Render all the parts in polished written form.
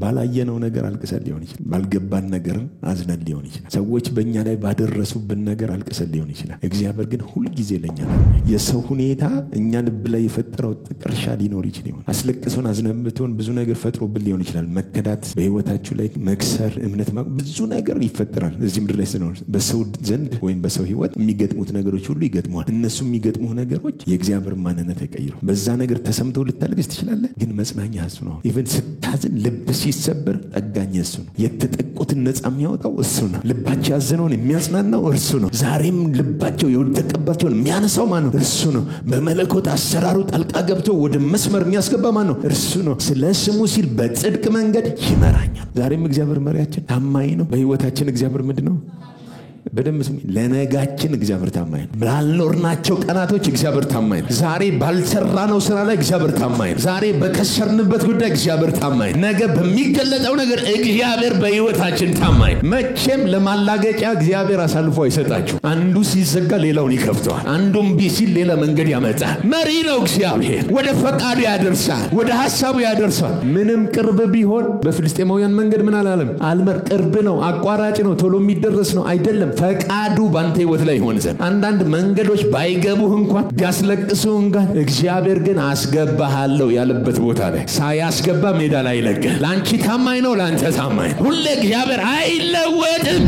ባላየነው ነገር አልቅሰን ሊሆን ይችላል። ባልገባን ነገር አዝነን ሊሆን ይችላል። ሰዎች በእኛ ላይ ባደረሱብን ነገር አልቅሰን ሊሆን ይችላል። እግዚአብሔር ግን ሁሉ ጊዜ ለኛ ነው። የሰው ሁኔታ እኛ ልብ ላይ የፈጠረው ጥቅርሻ ሊኖር ይችላል። አስለቅሶን አዝነብቶን ብዙ ነገር ፈጥሮብን ሊሆን ይችላል። መከዳት በህይወታችሁ ላይ መክሰር፣ እምነት ብዙ ነገር ይፈጠራል። እዚህ ምድር ላይ ስለሆነ በሰው ዘንድ ወይም በሰው ህይወት የሚገጥሙት ነገሮች ሁሉ ይገጥሟል። እነሱ የሚገጥሙ ነገሮች የእግዚአብሔር ማንነት አይቀይሩ። በዛ ነገር ተሰምተው ልታለቅስ ትችላለህ፣ ግን መጽናኛ እሱ ነው። ኢቭን ስታዝን ልብ ሲሰበር ጠጋኝ እሱ ነው። የተጠቁትን ነፃ የሚያወጣው እሱ ነው። ልባቸው ያዘነውን የሚያጽናናው እርሱ ነው። ዛሬም ልባቸው የወደቀባቸውን የሚያነሳው ማን ነው? እርሱ ነው። በመለኮት አሰራሩ ጣልቃ ገብቶ ወደ መስመር የሚያስገባ ማን ነው? እርሱ ነው። ስለ ስሙ ሲል በጽድቅ መንገድ ይመራኛል። ዛሬም እግዚአብሔር መሪያችን ታማኝ ነው። በህይወታችን እግዚአብሔር ምንድነው? በደም ስሙ ለነጋችን እግዚአብሔር ታማኝ ነው። ባልኖርናቸው ቀናቶች እግዚአብሔር ታማኝ ነው። ዛሬ ባልሰራነው ስራ ላይ እግዚአብሔር ታማኝ ነው። ዛሬ በከሰርንበት ጉዳይ እግዚአብሔር ታማኝ ነው። ነገ በሚገለጠው ነገር እግዚአብሔር በህይወታችን ታማኝ ነው። መቼም ለማላገጫ እግዚአብሔር አሳልፎ አይሰጣችሁ። አንዱ ሲዘጋ ሌላውን ይከፍተዋል። አንዱም ቢሲል ሌላ መንገድ ያመጣል። መሪ ነው እግዚአብሔር። ወደ ፈቃዱ ያደርሳል፣ ወደ ሐሳቡ ያደርሳል። ምንም ቅርብ ቢሆን በፍልስጤማውያን መንገድ ምን አላለም? አልመር ቅርብ ነው፣ አቋራጭ ነው፣ ቶሎ የሚደረስ ነው አይደለም። ፈቃዱ ባንተ ህይወት ላይ ይሆን ዘንድ አንዳንድ መንገዶች ባይገቡህ እንኳን ቢያስለቅሱህ እንኳን እግዚአብሔር ግን አስገባሃለሁ ያለበት ቦታ ላይ ሳያስገባ ሜዳ ላይ ይለቅህ። ላንቺ ታማኝ ነው፣ ላንተ ታማኝ ነው። ሁሌ እግዚአብሔር አይለወጥም።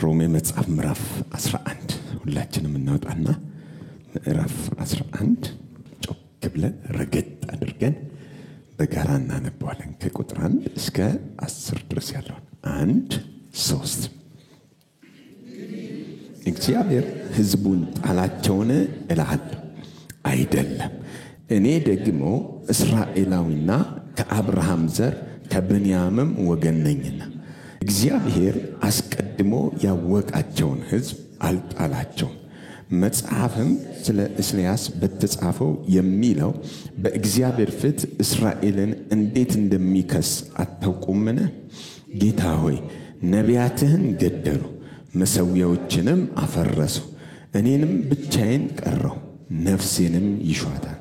ሮሜ መጽሐፍ ምዕራፍ 11 ሁላችንም እናውጣና ምዕራፍ 11 ብለን ረገጥ አድርገን በጋራ እናነባዋለን። ከቁጥር 1 እስከ 10 ድረስ ያለውን 1 3 እግዚአብሔር ሕዝቡን ጣላቸውን እላለሁ አይደለም፣ እኔ ደግሞ እስራኤላዊና ከአብርሃም ዘር ከብንያምም ወገን ነኝና እግዚአብሔር አስቀድሞ ያወቃቸውን ሕዝብ አልጣላቸውም። መጽሐፍም ስለ እስያስ በተጻፈው የሚለው በእግዚአብሔር ፊት እስራኤልን እንዴት እንደሚከስ አታውቁምን? ጌታ ሆይ ነቢያትህን ገደሉ፣ መሠዊያዎችንም አፈረሱ፣ እኔንም ብቻዬን ቀረሁ፣ ነፍሴንም ይሿታል።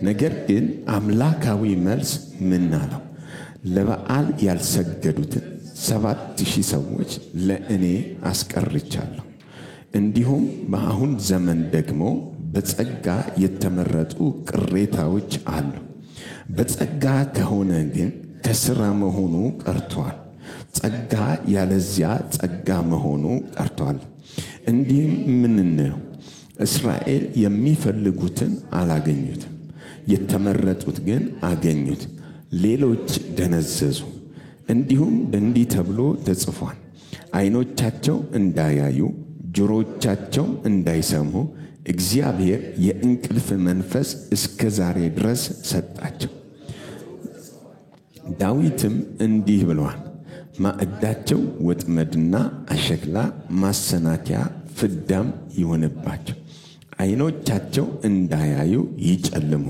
ነገር ግን አምላካዊ መልስ ምን አለው? ለበዓል ያልሰገዱትን 7,000 ሰዎች ለእኔ አስቀርቻለሁ። እንዲሁም በአሁን ዘመን ደግሞ በጸጋ የተመረጡ ቅሬታዎች አሉ። በጸጋ ከሆነ ግን ከሥራ መሆኑ ቀርቷል። ጸጋ ያለዚያ ጸጋ መሆኑ ቀርቷል። እንዲህም ምን ነው? እስራኤል የሚፈልጉትን አላገኙትም፣ የተመረጡት ግን አገኙት። ሌሎች ደነዘዙ። እንዲሁም እንዲህ ተብሎ ተጽፏል፣ ዓይኖቻቸው እንዳያዩ ጆሮቻቸው እንዳይሰሙ እግዚአብሔር የእንቅልፍ መንፈስ እስከ ዛሬ ድረስ ሰጣቸው። ዳዊትም እንዲህ ብሏል፣ ማዕዳቸው ወጥመድና አሸክላ ማሰናከያ ፍዳም ይሆንባቸው። ዓይኖቻቸው እንዳያዩ ይጨልሙ፣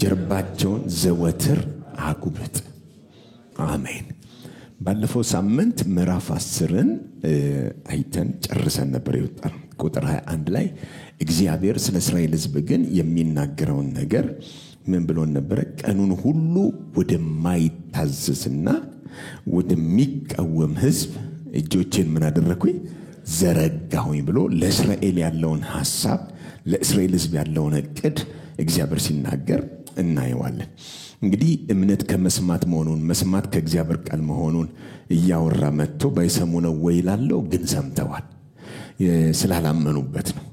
ጀርባቸውን ዘወትር አጉብጥ። አሜን። ባለፈው ሳምንት ምዕራፍ 10ን አይተን ጨርሰን ነበር የወጣው። ቁጥር 21 ላይ እግዚአብሔር ስለ እስራኤል ሕዝብ ግን የሚናገረውን ነገር ምን ብሎ ነበር? ቀኑን ሁሉ ወደማይታዘዝና ወደሚቃወም ሕዝብ እጆቼን ምን አደረኩኝ? ዘረጋሁኝ ብሎ ለእስራኤል ያለውን ሐሳብ፣ ለእስራኤል ሕዝብ ያለውን ዕቅድ እግዚአብሔር ሲናገር እናየዋለን። እንግዲህ እምነት ከመስማት መሆኑን መስማት ከእግዚአብሔር ቃል መሆኑን እያወራ መጥቶ ባይሰሙ ነው ወይ ይላለው። ግን ሰምተዋል፣ ስላላመኑበት ነው።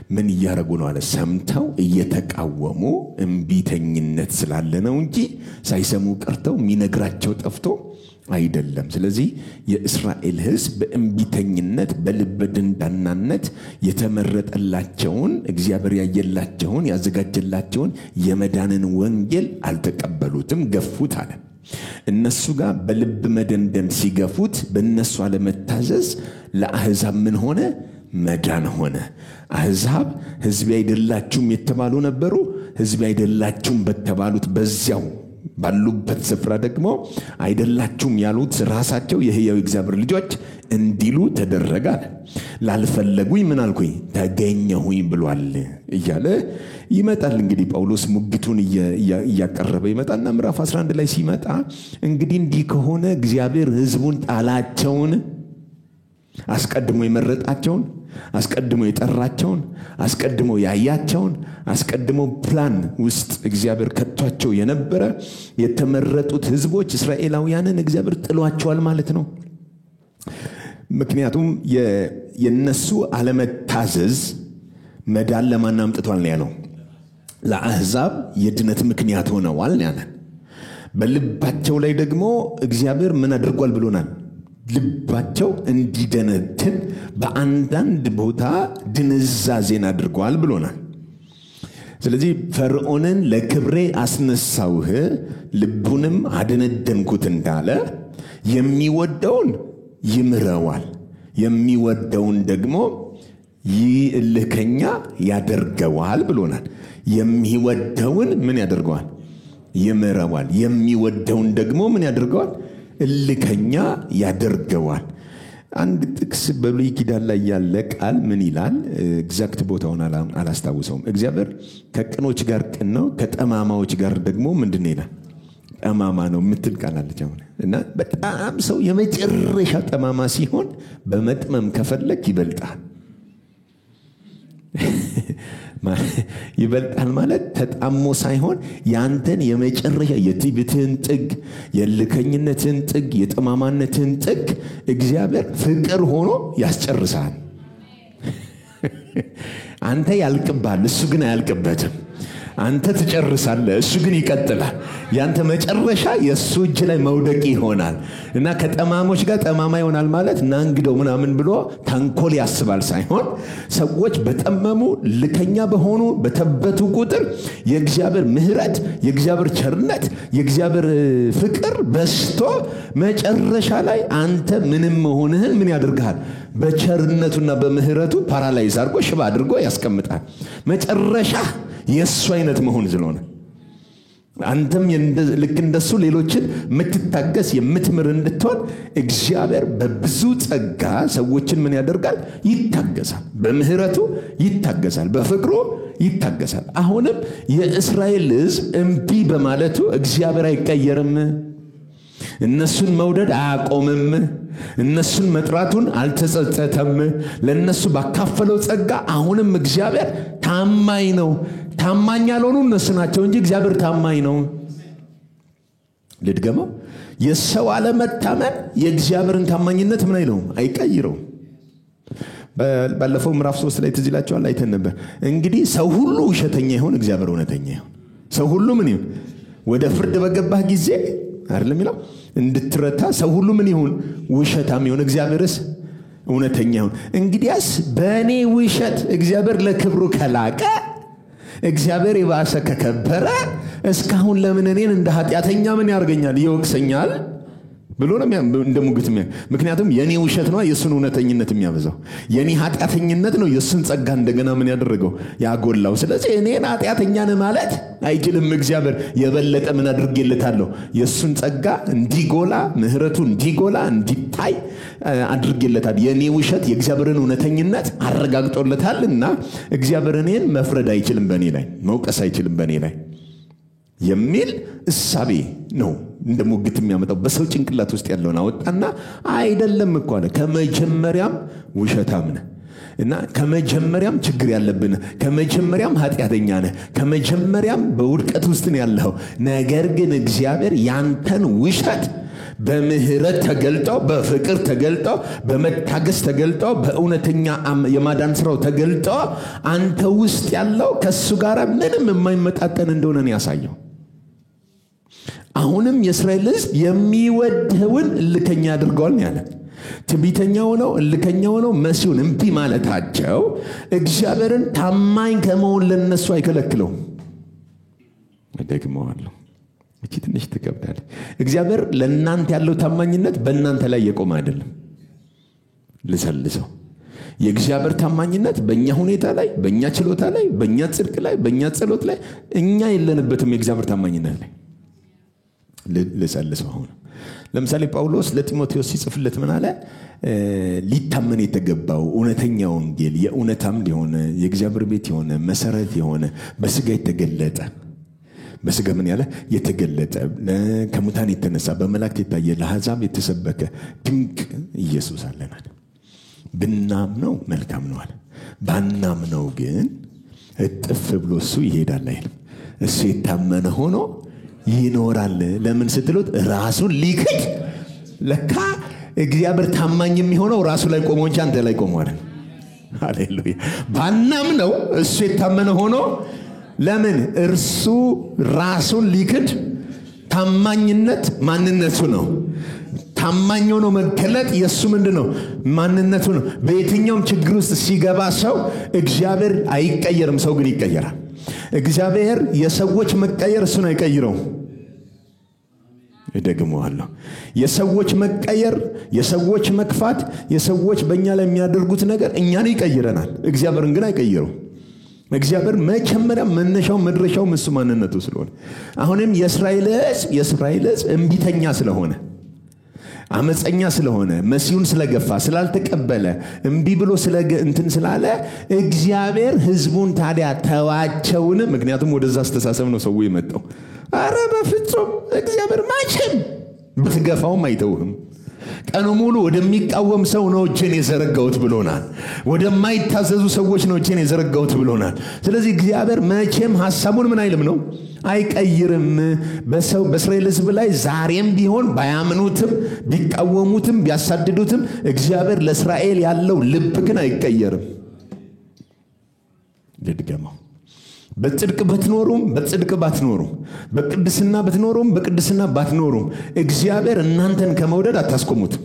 ምን እያረጉ ነው አለ? ሰምተው እየተቃወሙ እምቢተኝነት ስላለ ነው እንጂ ሳይሰሙ ቀርተው የሚነግራቸው ጠፍቶ አይደለም። ስለዚህ የእስራኤል ሕዝብ በእምቢተኝነት በልበ ደንዳናነት የተመረጠላቸውን እግዚአብሔር ያየላቸውን ያዘጋጀላቸውን የመዳንን ወንጌል አልተቀበሉትም፣ ገፉት አለ። እነሱ ጋር በልብ መደንደን ሲገፉት በእነሱ አለመታዘዝ ለአሕዛብ ምን ሆነ? መዳን ሆነ። አሕዛብ ሕዝብ አይደላችሁም የተባሉ ነበሩ። ሕዝብ አይደላችሁም በተባሉት በዚያው ባሉበት ስፍራ ደግሞ አይደላችሁም ያሉት ራሳቸው የሕያው እግዚአብሔር ልጆች እንዲሉ ተደረገ። ላልፈለጉኝ ምን አልኩኝ ተገኘሁኝ ብሏል እያለ ይመጣል። እንግዲህ ጳውሎስ ሙግቱን እያቀረበ ይመጣና ምዕራፍ 11 ላይ ሲመጣ እንግዲህ እንዲህ ከሆነ እግዚአብሔር ሕዝቡን ጣላቸውን፣ አስቀድሞ የመረጣቸውን፣ አስቀድሞ የጠራቸውን፣ አስቀድሞ ያያቸውን፣ አስቀድሞ ፕላን ውስጥ እግዚአብሔር ከቷቸው የነበረ የተመረጡት ሕዝቦች እስራኤላውያንን እግዚአብሔር ጥሏቸዋል ማለት ነው። ምክንያቱም የነሱ አለመታዘዝ መዳን ለማን አምጥቷል ነው ያለው? ለአሕዛብ የድነት ምክንያት ሆነዋል ያለ። በልባቸው ላይ ደግሞ እግዚአብሔር ምን አድርጓል ብሎናል? ልባቸው እንዲደነትን በአንዳንድ ቦታ ድንዛዜን አድርጓል ብሎናል። ስለዚህ ፈርዖንን ለክብሬ አስነሳውህ ልቡንም አደነደንኩት እንዳለ የሚወደውን ይምረዋል፣ የሚወደውን ደግሞ ይልከኛ ያደርገዋል ብሎናል። የሚወደውን ምን ያደርገዋል? ይምረዋል። የሚወደውን ደግሞ ምን ያደርገዋል? እልከኛ ያደርገዋል። አንድ ጥቅስ በብሉይ ኪዳን ላይ ያለ ቃል ምን ይላል? ኤግዛክት ቦታውን አላስታውሰውም። እግዚአብሔር ከቅኖች ጋር ቅን ነው፣ ከጠማማዎች ጋር ደግሞ ምንድነው ይላል? ጠማማ ነው የምትል ቃል አለች። እና በጣም ሰው የመጨረሻ ጠማማ ሲሆን በመጥመም ከፈለክ ይበልጣል። ይበልጣል ማለት ተጣሞ ሳይሆን ያንተን የመጨረሻ የትዕቢትህን ጥግ፣ የልከኝነትን ጥግ፣ የጠማማነትን ጥግ እግዚአብሔር ፍቅር ሆኖ ያስጨርሳል። አንተ ያልቅብሃል፣ እሱ ግን አያልቅበትም። አንተ ትጨርሳለህ፣ እሱ ግን ይቀጥላል። ያንተ መጨረሻ የእሱ እጅ ላይ መውደቅ ይሆናል። እና ከጠማሞች ጋር ጠማማ ይሆናል ማለት ናንግደው ምናምን ብሎ ተንኮል ያስባል ሳይሆን ሰዎች በጠመሙ ልከኛ በሆኑ በተበቱ ቁጥር የእግዚአብሔር ምሕረት፣ የእግዚአብሔር ቸርነት፣ የእግዚአብሔር ፍቅር በስቶ መጨረሻ ላይ አንተ ምንም መሆንህን ምን ያደርግሃል? በቸርነቱና በምሕረቱ ፓራላይዝ አድርጎ ሽባ አድርጎ ያስቀምጣል። መጨረሻ የእሱ አይነት መሆን ስለሆነ አንተም ልክ እንደሱ ሌሎችን የምትታገስ የምትምር እንድትሆን እግዚአብሔር በብዙ ጸጋ ሰዎችን ምን ያደርጋል? ይታገሳል። በምህረቱ ይታገሳል፣ በፍቅሩ ይታገሳል። አሁንም የእስራኤል ሕዝብ እምቢ በማለቱ እግዚአብሔር አይቀየርም። እነሱን መውደድ አያቆምም። እነሱን መጥራቱን አልተጸጸተም። ለነሱ ባካፈለው ጸጋ አሁንም እግዚአብሔር ታማኝ ነው። ታማኝ ያልሆኑ እነሱ ናቸው እንጂ እግዚአብሔር ታማኝ ነው። ልድገመው። የሰው አለመታመን የእግዚአብሔርን ታማኝነት ምን አይለውም? አይቀይረውም። ባለፈው ምዕራፍ 3 ላይ ትዝ ይላችኋል፣ አይተን ነበር። እንግዲህ ሰው ሁሉ ውሸተኛ ይሆን፣ እግዚአብሔር እውነተኛ ይሆን። ሰው ሁሉ ምን ይሁን? ወደ ፍርድ በገባህ ጊዜ አይደለም ይላል እንድትረታ ሰው ሁሉ ምን ይሁን? ውሸታም ይሁን፣ እግዚአብሔርስ እውነተኛ ይሁን። እንግዲያስ በእኔ ውሸት እግዚአብሔር ለክብሩ ከላቀ፣ እግዚአብሔር የባሰ ከከበረ እስካሁን ለምን እኔን እንደ ኃጢአተኛ ምን ያርገኛል? ይወቅሰኛል ብሎ ነው እንደ ሙግት። ምክንያቱም የኔ ውሸት ነው የሱን እውነተኝነት የሚያበዛው። የኔ ኃጢአተኝነት ነው የሱን ጸጋ እንደገና ምን ያደረገው? ያጎላው። ስለዚህ እኔን ኃጢአተኛ ነህ ማለት አይችልም። እግዚአብሔር የበለጠ ምን አድርጌለታለሁ? የሱን ጸጋ እንዲጎላ፣ ምህረቱ እንዲጎላ እንዲታይ አድርጌለታል። የኔ ውሸት የእግዚአብሔርን እውነተኝነት አረጋግጦለታልና እግዚአብሔር እኔን መፍረድ አይችልም፣ በእኔ ላይ መውቀስ አይችልም በእኔ ላይ የሚል እሳቤ ነው እንደ ሙግት የሚያመጣው። በሰው ጭንቅላት ውስጥ ያለውን አወጣና አይደለም እኮ አለ። ከመጀመሪያም ውሸታም ነህ እና ከመጀመሪያም ችግር ያለብን፣ ከመጀመሪያም ኃጢአተኛ ነህ፣ ከመጀመሪያም በውድቀት ውስጥ ነው ያለው። ነገር ግን እግዚአብሔር ያንተን ውሸት በምህረት ተገልጦ፣ በፍቅር ተገልጦ፣ በመታገስ ተገልጦ፣ በእውነተኛ የማዳን ስራው ተገልጦ አንተ ውስጥ ያለው ከሱ ጋር ምንም የማይመጣጠን እንደሆነ ነው ያሳየው። አሁንም የእስራኤል ሕዝብ የሚወደውን እልከኛ ያደርገዋል ያለ። ትዕቢተኛ ሆነው እልከኛ ሆነው መሲሁን እምቢ ማለታቸው እግዚአብሔርን ታማኝ ከመሆን ለነሱ አይከለክለውም። ደግመዋለሁ፣ እቺ ትንሽ ትከብዳለች። እግዚአብሔር ለእናንተ ያለው ታማኝነት በእናንተ ላይ የቆመ አይደለም። ልሰልሰው። የእግዚአብሔር ታማኝነት በእኛ ሁኔታ ላይ፣ በእኛ ችሎታ ላይ፣ በእኛ ጽድቅ ላይ፣ በእኛ ጸሎት ላይ እኛ የለንበትም። የእግዚአብሔር ታማኝነት ላይ ልጸልሰው አሁን ለምሳሌ ጳውሎስ ለጢሞቴዎስ ሲጽፍለት ምን አለ? ሊታመን የተገባው እውነተኛ ወንጌል የእውነት አምድ የሆነ የእግዚአብሔር ቤት የሆነ መሰረት የሆነ በስጋ የተገለጠ በስጋ ምን ያለ የተገለጠ ከሙታን የተነሳ በመላእክት የታየ ለአሕዛብ የተሰበከ ድንቅ ኢየሱስ አለናል። ብናምነው መልካም ነው አለ። ባናምነው ግን እጥፍ ብሎ እሱ ይሄዳል አይልም። እሱ የታመነ ሆኖ ይኖራል። ለምን ስትሉት ራሱን ሊክድ። ለካ እግዚአብሔር ታማኝ የሚሆነው ራሱ ላይ ቆሞ እንጂ አንተ ላይ ቆሞ አይደል። ሃሌሉያ። ባናምነው እሱ የታመነ ሆኖ ለምን እርሱ ራሱን ሊክድ። ታማኝነት ማንነቱ ነው። ታማኝ ሆኖ መገለጥ የሱ ምንድነው? ማንነቱ ነው። በየትኛውም ችግር ውስጥ ሲገባ ሰው እግዚአብሔር አይቀየርም፣ ሰው ግን ይቀየራል። እግዚአብሔር የሰዎች መቀየር እሱን አይቀይረውም። እደግመዋለሁ። የሰዎች መቀየር፣ የሰዎች መክፋት፣ የሰዎች በእኛ ላይ የሚያደርጉት ነገር እኛን ይቀይረናል። እግዚአብሔርን ግን አይቀይረው። እግዚአብሔር መጀመሪያ መነሻው መድረሻው እሱ ማንነቱ ስለሆነ አሁንም የእስራኤል ሕዝብ እምቢተኛ ስለሆነ አመፀኛ ስለሆነ መሲሁን ስለገፋ ስላልተቀበለ እምቢ ብሎ እንትን ስላለ እግዚአብሔር ሕዝቡን ታዲያ ተዋቸውን? ምክንያቱም ወደዛ አስተሳሰብ ነው ሰው የመጣው። አረ በፍጹም እግዚአብሔር ማችም ብትገፋውም አይተውህም። ቀኑ ሙሉ ወደሚቃወም ሰው ነው እጄን የዘረጋሁት ብሎናል። ወደማይታዘዙ ሰዎች ነው እጄን የዘረጋሁት ብሎናል። ስለዚህ እግዚአብሔር መቼም ሐሳቡን ምን አይልም ነው አይቀይርም። በእስራኤል ሕዝብ ላይ ዛሬም ቢሆን ባያምኑትም ቢቃወሙትም ቢያሳድዱትም እግዚአብሔር ለእስራኤል ያለው ልብ ግን አይቀየርም። ልድገመው። በጽድቅ ብትኖሩም በጽድቅ ባትኖሩም በቅድስና ብትኖሩም በቅድስና ባትኖሩም እግዚአብሔር እናንተን ከመውደድ አታስቆሙትም።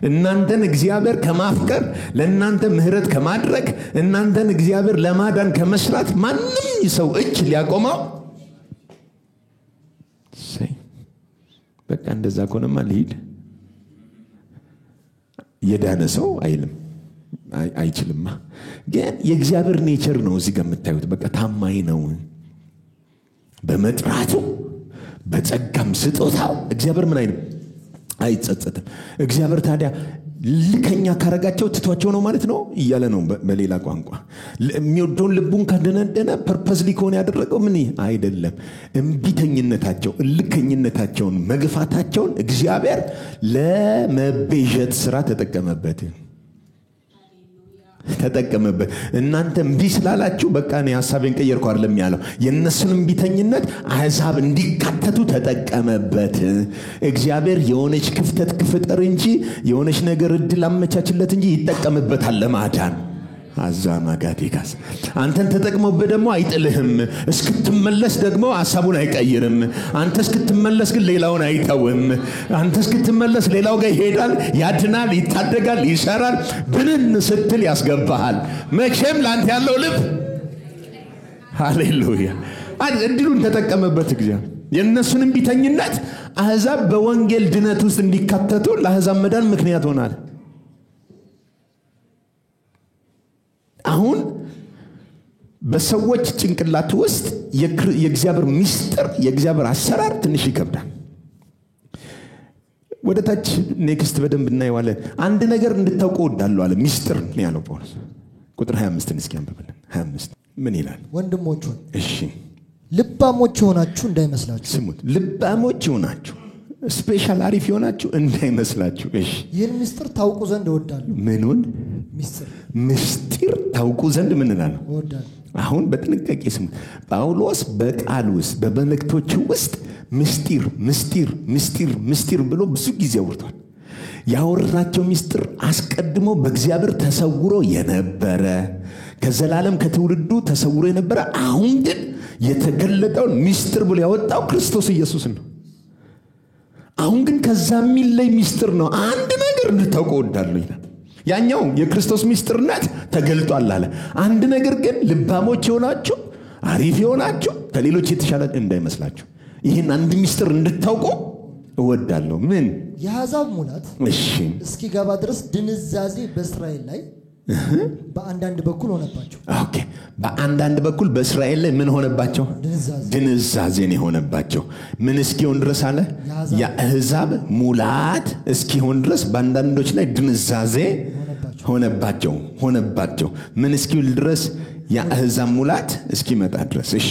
እናንተን እግዚአብሔር ከማፍቀር ለእናንተ ምህረት ከማድረግ እናንተን እግዚአብሔር ለማዳን ከመስራት ማንም ሰው እጅ ሊያቆመው በቃ እንደዛ ከሆነማ ልሂድ የዳነ ሰው አይልም አይችልም። ግን የእግዚአብሔር ኔቸር ነው እዚህ ጋር የምታዩት። በቃ ታማኝ ነው በመጥራቱ በጸጋም ስጦታው እግዚአብሔር ምን አይልም አይጸጸትም። እግዚአብሔር ታዲያ ልከኛ ካረጋቸው ትቷቸው ነው ማለት ነው እያለ ነው በሌላ ቋንቋ። የሚወደውን ልቡን ካደነደነ ፐርፐዝሊ ከሆነ ያደረገው ምን አይደለም። እምቢተኝነታቸው ልከኝነታቸውን መግፋታቸውን እግዚአብሔር ለመቤዠት ስራ ተጠቀመበት። እናንተ እምቢ ስላላችሁ በቃ እኔ ሐሳቤን ቀየርኩ አይደለም ያለው። የነሱን እምቢተኝነት አሕዛብ እንዲካተቱ ተጠቀመበት። እግዚአብሔር የሆነች ክፍተት ክፍተር እንጂ የሆነች ነገር እድል አመቻችለት እንጂ ይጠቀምበታል ለማዳን። አዛማጋቲካስ አንተን ተጠቅሞበት ደግሞ አይጥልህም። እስክትመለስ ደግሞ ሐሳቡን አይቀይርም። አንተ እስክትመለስ ግን ሌላውን አይተውም። አንተ እስክትመለስ ሌላው ጋር ይሄዳል፣ ያድናል፣ ይታደጋል፣ ይሰራል። ብንን ስትል ያስገባሃል። መቼም ላንተ ያለው ልብ ሃሌሉያ እድሉን ተጠቀመበት እግዚአብሔር። የነሱን እምቢተኝነት አሕዛብ በወንጌል ድነት ውስጥ እንዲካተቱ ለአሕዛብ መዳን ምክንያት ሆናል። አሁን በሰዎች ጭንቅላት ውስጥ የእግዚአብሔር ሚስጥር የእግዚአብሔር አሰራር ትንሽ ይከብዳል። ወደ ታች ኔክስት በደንብ እናየዋለን። አንድ ነገር እንድታውቁ ወዳለው አለ ሚስጥር ነው ያለው ጳውሎስ። ቁጥር 25 እስኪ አንብበልን። 25 ምን ይላል? ወንድሞች ሆይ እሺ ልባሞች ሆናችሁ እንዳይመስላችሁ። ስሙት፣ ልባሞች ሆናችሁ ስፔሻል አሪፍ ሆናችሁ እንዳይመስላችሁ። እሺ ይህን ሚስጥር ታውቁ ዘንድ እወዳለሁ። ምኑን? ሚስጥር ታውቁ ዘንድ ምን እላለሁ? እወዳለሁ። አሁን በጥንቃቄ ስሙት። ጳውሎስ በቃል ውስጥ በመልእክቶቹ ውስጥ ምስጢር ብሎ ብዙ ጊዜ አውርቷል። ያወራቸው ምስጢር አስቀድሞ በእግዚአብሔር ተሰውሮ የነበረ ከዘላለም ከትውልዱ ተሰውሮ የነበረ አሁን ግን የተገለጠውን ምስጢር ብሎ ያወጣው ክርስቶስ ኢየሱስ ነው። አሁን ግን ከዛ የሚለይ ምስጢር ነው። አንድ ነገር እንድታውቁ እወዳለሁ ይላል። ያኛው የክርስቶስ ምስጢርነት ተገልጧል አለ። አንድ ነገር ግን ልባሞች የሆናችሁ አሪፍ የሆናችሁ ከሌሎች የተሻለ እንዳይመስላችሁ ይህን አንድ ምስጢር እንድታውቁ እወዳለሁ። ምን? የአሕዛብ ሙላት እስኪገባ ድረስ ድንዛዜ በእስራኤል ላይ በአንዳንድ በኩል ሆነባቸው። ኦኬ በአንዳንድ በኩል በእስራኤል ላይ ምን ሆነባቸው? ድንዛዜን የሆነባቸው ምን እስኪሆን ድረስ አለ? የአሕዛብ ሙላት እስኪሆን ድረስ በአንዳንዶች ላይ ድንዛዜ ሆነባቸው ምን እስኪውል ድረስ? የአሕዛብ ሙላት እስኪመጣ ድረስ። እሺ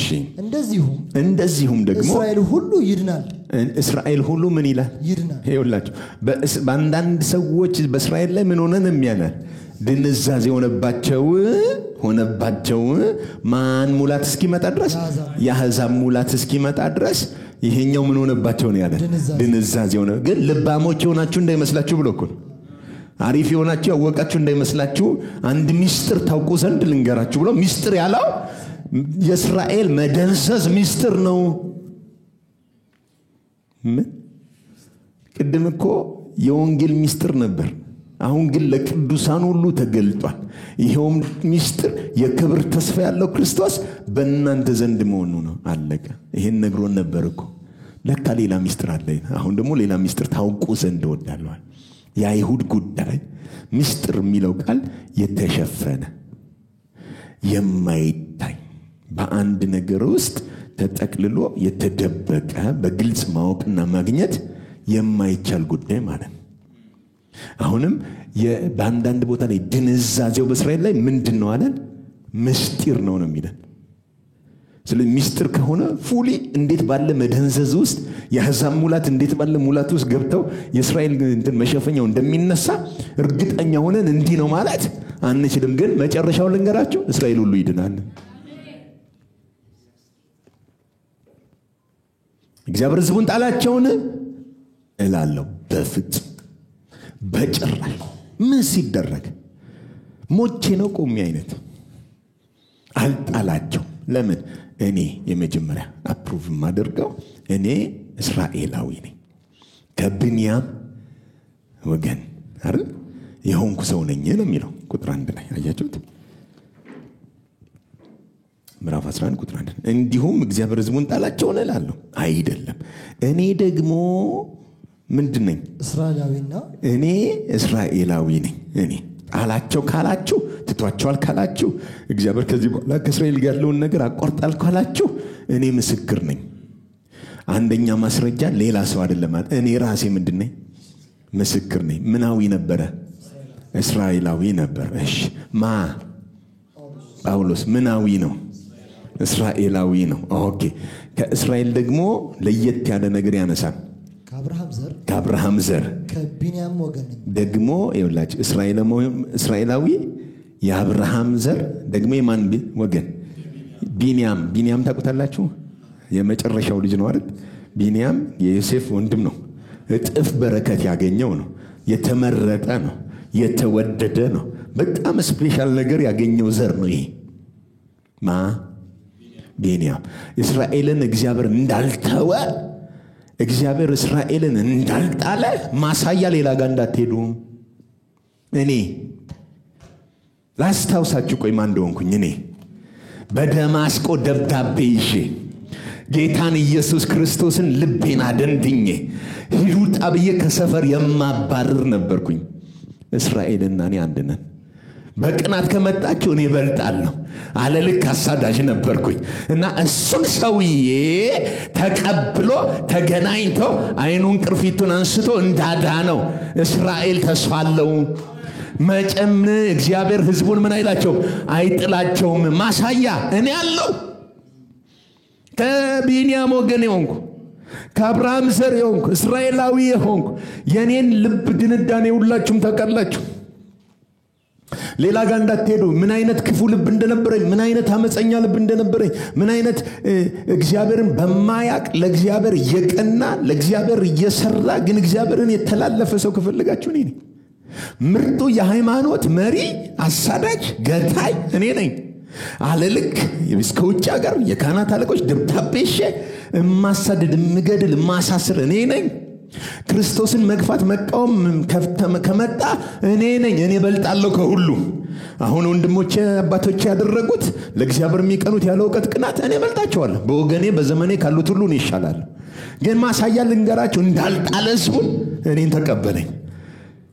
እንደዚሁም ደግሞ እስራኤል ሁሉ ምን ይላል? ይኸውላችሁ በአንዳንድ ሰዎች በእስራኤል ላይ ምን ሆነን የሚያናል? ድንዛዜ ሆነባቸው ማን ሙላት እስኪመጣ ድረስ? የአሕዛብ ሙላት እስኪመጣ ድረስ ይሄኛው ምን ሆነባቸው ነው ያለ? ድንዛዜ ሆነ። ግን ልባሞች የሆናችሁ እንዳይመስላችሁ ብሎ እኮ አሪፍ የሆናችሁ ያወቃችሁ እንዳይመስላችሁ አንድ ሚስጥር ታውቁ ዘንድ ልንገራችሁ ብሎ ሚስጥር ያለው የእስራኤል መደንዘዝ ሚስጥር ነው። ምን ቅድም እኮ የወንጌል ሚስጥር ነበር። አሁን ግን ለቅዱሳን ሁሉ ተገልጧል። ይሄውም ሚስጥር የክብር ተስፋ ያለው ክርስቶስ በእናንተ ዘንድ መሆኑ ነው። አለቀ። ይሄን ነግሮን ነበር እኮ። ለካ ሌላ ሚስጥር አለ። አሁን ደግሞ ሌላ ሚስጥር ታውቁ ዘንድ ወዳለሁ። የአይሁድ ጉዳይ ሚስጥር የሚለው ቃል የተሸፈነ የማይታይ በአንድ ነገር ውስጥ ተጠቅልሎ የተደበቀ በግልጽ ማወቅና ማግኘት የማይቻል ጉዳይ ማለት ነው። አሁንም በአንዳንድ ቦታ ላይ ድንዛዜው በእስራኤል ላይ ምንድነው አለን? ምስጢር ነው የሚለን። ስለዚህ ምስጢር ከሆነ ፉሊ እንዴት ባለ መደንዘዝ ውስጥ የአሕዛብ ሙላት እንዴት ባለ ሙላት ውስጥ ገብተው የእስራኤል መሸፈኛው እንደሚነሳ እርግጠኛ ሆነን እንዲህ ነው ማለት አንችልም። ግን መጨረሻው ልንገራችሁ፣ እስራኤል ሁሉ ይድናል። እግዚአብሔር ሕዝቡን ጣላቸውን እላለሁ? በፍጹም በጭራሽ። ምን ሲደረግ ሞቼ ነው ቆሜ አይነት አልጣላቸው። ለምን? እኔ የመጀመሪያ አፕሩቭ ማደርገው እኔ እስራኤላዊ ነኝ፣ ከብንያም ወገን አይደል የሆንኩ ሰው ነኝ ነው የሚለው ቁጥር 1 ላይ አያችሁት? ምዕራፍ 11 ቁጥር 1 እንዲሁም እግዚአብሔር ሕዝቡን ጣላቸው እላለሁ? አይደለም። እኔ ደግሞ ምንድነኝ? እስራኤላዊና እኔ እስራኤላዊ ነኝ። እኔ ጣላቸው ካላችሁ ትቷቸዋል ካላችሁ እግዚአብሔር ከዚህ በኋላ ከእስራኤል ጋር ያለውን ነገር አቋርጣል ካላችሁ እኔ ምስክር ነኝ። አንደኛ ማስረጃ ሌላ ሰው አይደለም ማለት እኔ ራሴ ምንድነኝ? ምስክር ነኝ። ምናዊ ነበረ? እስራኤላዊ ነበር። እሺ ጳውሎስ ምናዊ ነው? እስራኤላዊ ነው። ኦኬ ከእስራኤል ደግሞ ለየት ያለ ነገር ያነሳል። ከአብርሃም ዘር ከቢንያም ወገን ደግሞ ይኸውላችሁ እስራኤላዊ የአብርሃም ዘር ደግሞ የማን ወገን? ቢንያም ታውቁታላችሁ? የመጨረሻው ልጅ ነው አይደል? ቢንያም የዮሴፍ ወንድም ነው። እጥፍ በረከት ያገኘው ነው። የተመረጠ ነው። የተወደደ ነው። በጣም ስፔሻል ነገር ያገኘው ዘር ነው ይሄ ቢንያም። እስራኤልን እግዚአብሔር እንዳልተወ እግዚአብሔር እስራኤልን እንዳልጣለ ማሳያ ሌላ ጋር እንዳትሄዱ እኔ ላስታውሳችሁ። ቆይ ማን እንደሆንኩኝ እኔ በደማስቆ ደብዳቤ ይዤ ጌታን ኢየሱስ ክርስቶስን ልቤን አደንድኜ ሂዱ ጣብዬ ከሰፈር የማባረር ነበርኩኝ። እስራኤልና እኔ አንድ ነን። በቅናት ከመጣችሁ እኔ እበልጣለሁ። አለልክ አሳዳጅ ነበርኩኝ እና እሱን ሰውዬ ተቀብሎ ተገናኝቶ አይኑን ቅርፊቱን አንስቶ እንዳዳነው እስራኤል ተስፋ አለው። መጨም እግዚአብሔር ሕዝቡን ምን አይላቸውም? አይጥላቸውም። ማሳያ እኔ አለው። ከቢንያም ወገን የሆንኩ ከአብርሃም ዘር የሆንኩ እስራኤላዊ የሆንኩ የኔን ልብ ድንዳኔ ሁላችሁም ታውቃላችሁ። ሌላ ጋር እንዳትሄዱ። ምን አይነት ክፉ ልብ እንደነበረኝ፣ ምን አይነት አመፀኛ ልብ እንደነበረኝ፣ ምን አይነት እግዚአብሔርን በማያቅ ለእግዚአብሔር እየቀና ለእግዚአብሔር እየሰራ ግን እግዚአብሔርን የተላለፈ ሰው ከፈለጋችሁ እኔ ነኝ። ምርጡ የሃይማኖት መሪ፣ አሳዳጅ፣ ገታይ እኔ ነኝ። አለልክ እስከ ውጭ ሀገር የካህናት አለቆች ደብዳቤሽ ማሳደድ፣ ምገድል፣ ማሳስር እኔ ነኝ። ክርስቶስን መግፋት መቃወም ከመጣ እኔ ነኝ። እኔ በልጣለሁ ከሁሉ። አሁን ወንድሞቼ አባቶቼ ያደረጉት ለእግዚአብሔር የሚቀኑት ያለ ዕውቀት ቅናት እኔ በልጣቸዋለሁ። በወገኔ በዘመኔ ካሉት ሁሉ እኔ ይሻላል። ግን ማሳያ ልንገራችሁ፣ እንዳልጣለ ሕዝቡን እኔን ተቀበለኝ።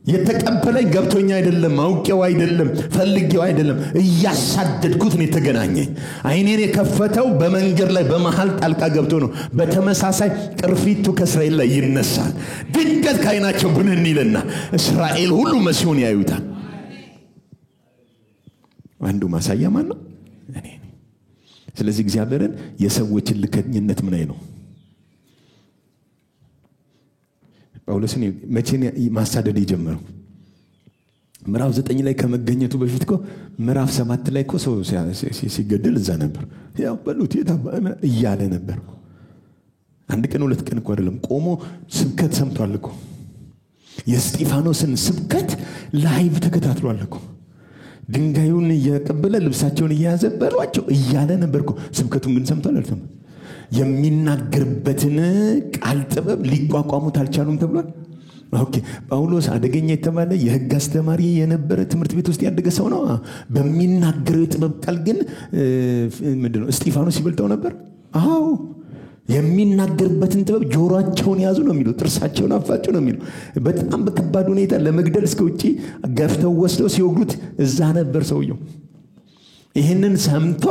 የተቀበለኝ ገብቶኛ አይደለም፣ አውቄው አይደለም፣ ፈልጌው አይደለም፣ እያሳደድኩት ነው የተገናኘኝ። አይኔን የከፈተው በመንገድ ላይ በመሃል ጣልቃ ገብቶ ነው። በተመሳሳይ ቅርፊቱ ከእስራኤል ላይ ይነሳል። ድንገት ከዓይናቸው ብንን ይልና እስራኤል ሁሉ መሲሁን ያዩታል። አንዱ ማሳያ ማን ነው? እኔ ነኝ። ስለዚህ እግዚአብሔርን የሰዎችን ልከኝነት ምን ነው ጳውሎስን መቼ ማሳደድ የጀመረው? ምዕራፍ 9 ላይ ከመገኘቱ በፊት እኮ ምዕራፍ 7 ላይ እኮ ሰው ሲገደል እዛ ነበር። ያው በሉት እያለ ነበር። አንድ ቀን ሁለት ቀን እኮ አይደለም፣ ቆሞ ስብከት ሰምቷል እኮ። የእስጢፋኖስን ስብከት ላይቭ ተከታትሏል እኮ። ድንጋዩን እየቀበለ ልብሳቸውን እያያዘ በሏቸው እያለ ነበር እኮ። ስብከቱን ግን ሰምቷል አልሰማም? የሚናገርበትን ቃል ጥበብ ሊቋቋሙት አልቻሉም ተብሏል። ኦኬ፣ ጳውሎስ አደገኛ የተባለ የሕግ አስተማሪ የነበረ ትምህርት ቤት ውስጥ ያደገ ሰው ነው። በሚናገረው የጥበብ ቃል ግን ምንድነው እስጢፋኖስ ይበልጠው ነበር? አዎ፣ የሚናገርበትን ጥበብ ጆሮአቸውን ያዙ ነው የሚለው፣ ጥርሳቸውን አፋጩ ነው የሚለው። በጣም በከባድ ሁኔታ ለመግደል እስከ ውጪ ገፍተው ወስደው ሲወግሩት እዛ ነበር ሰውየው። ይህንን ሰምቶ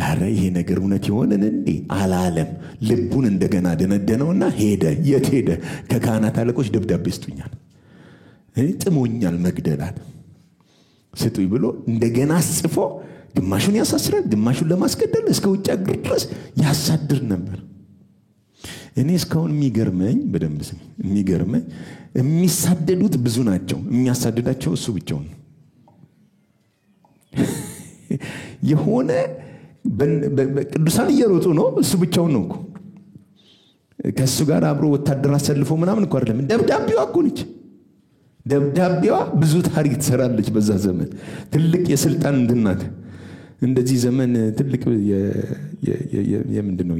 አረ ይሄ ነገር እውነት ይሆንን እንዴ አላለም። ልቡን እንደገና ደነደነውና ሄደ። የት ሄደ? ከካህናት አለቆች ደብዳቤ ስጡኛል፣ ጥሞኛል መግደላል ስጡኝ ብሎ እንደገና ጽፎ ግማሹን ያሳስራል፣ ግማሹን ለማስገደል እስከ ውጭ አገር ድረስ ያሳድር ነበር። እኔ እስካሁን የሚገርመኝ በደንብ ስም የሚገርመኝ የሚሳደዱት ብዙ ናቸው፣ የሚያሳድዳቸው እሱ ብቻውን የሆነ ቅዱሳን እየሮጡ ነው፣ እሱ ብቻውን ነው እኮ። ከሱ ጋር አብሮ ወታደር አሰልፎ ምናምን እኮ አይደለም። ደብዳቤዋ እኮ ነች። ደብዳቤዋ ብዙ ታሪክ ትሰራለች። በዛ ዘመን ትልቅ የስልጣን እንድናት እንደዚህ ዘመን ትልቅ የምንድነው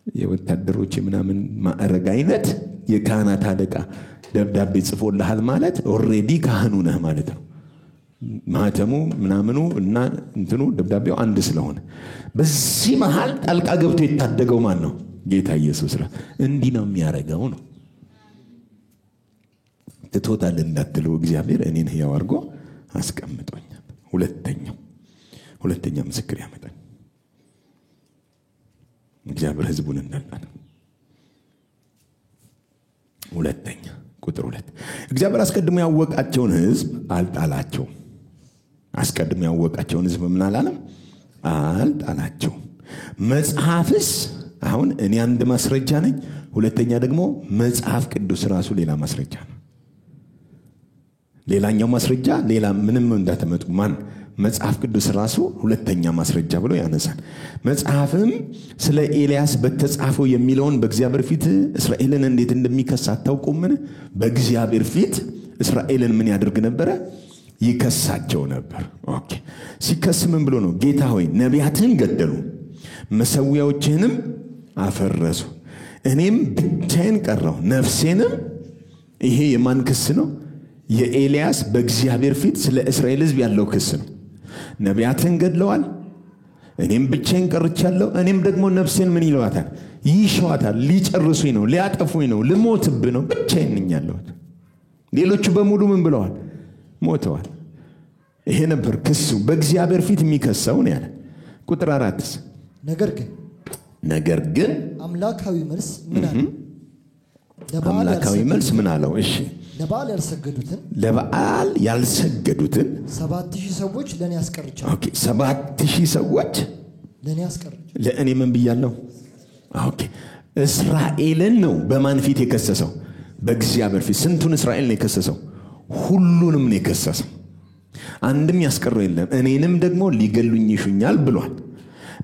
የወታደሮች ምናምን ማዕረግ አይነት የካህናት አለቃ ደብዳቤ ጽፎልሃል ማለት ኦሬዲ ካህኑ ነህ ማለት ነው። ማህተሙ ምናምኑ እና እንትኑ ደብዳቤው አንድ ስለሆነ በዚህ መሃል ጣልቃ ገብቶ የታደገው ማን ነው? ጌታ ኢየሱስ ነው። እንዲህ ነው የሚያረጋው ነው። ትቶታል እንዳትሉ እግዚአብሔር እኔን ሕያው አድርጎ አስቀምጦኛል። ሁለተኛ ምስክር ያመጣል። እግዚአብሔር ሕዝቡን እንዳልጣለ። ሁለተኛ ቁጥር 2 እግዚአብሔር አስቀድሞ ያወቃቸውን ሕዝብ አልጣላቸው። አስቀድሞ ያወቃቸውን ሕዝብ ምን አላለም? አልጣላቸው። መጽሐፍስ አሁን እኔ አንድ ማስረጃ ነኝ። ሁለተኛ ደግሞ መጽሐፍ ቅዱስ ራሱ ሌላ ማስረጃ ነው። ሌላኛው ማስረጃ ሌላ ምንም እንዳትመጡ ማን መጽሐፍ ቅዱስ ራሱ ሁለተኛ ማስረጃ ብሎ ያነሳል። መጽሐፍም ስለ ኤልያስ በተጻፈው የሚለውን በእግዚአብሔር ፊት እስራኤልን እንዴት እንደሚከስ አታውቁምን? በእግዚአብሔር ፊት እስራኤልን ምን ያደርግ ነበረ? ይከሳቸው ነበር። ኦኬ፣ ሲከስ ምን ብሎ ነው? ጌታ ሆይ ነቢያትህን ገደሉ፣ መሠዊያዎችህንም አፈረሱ፣ እኔም ብቻዬን ቀረሁ፣ ነፍሴንም። ይሄ የማን ክስ ነው? የኤልያስ በእግዚአብሔር ፊት ስለ እስራኤል ሕዝብ ያለው ክስ ነው። ነቢያትን ገድለዋል፣ እኔም ብቻዬን ቀርቻለሁ፣ እኔም ደግሞ ነፍሴን ምን ይለዋታል? ይሸዋታል። ሊጨርሱኝ ነው፣ ሊያጠፉኝ ነው፣ ልሞትብህ ነው፣ ብቻዬን ነኝ ያለሁት። ሌሎቹ በሙሉ ምን ብለዋል? ሞተዋል። ይሄ ነበር ክሱ፣ በእግዚአብሔር ፊት የሚከሰው ነው ያለ። ቁጥር 4 ነገር ግን አምላካዊ መልስ ምን አለ? አምላካዊ መልስ ምን አለው? እሺ ለበዓል ያልሰገዱትን 7000 ሰዎች ለኔ ያስቀርቻለሁ። ኦኬ 7000 ሰዎች ለኔ ያስቀርቻለሁ። ለእኔ ምን ብያለሁ? ኦኬ እስራኤልን ነው በማን ፊት የከሰሰው? በእግዚአብሔር ፊት። ስንቱን እስራኤል ነው የከሰሰው? ሁሉንም ነው የከሰሰው። አንድም ያስቀረው የለም። እኔንም ደግሞ ሊገሉኝ ይሹኛል ብሏል።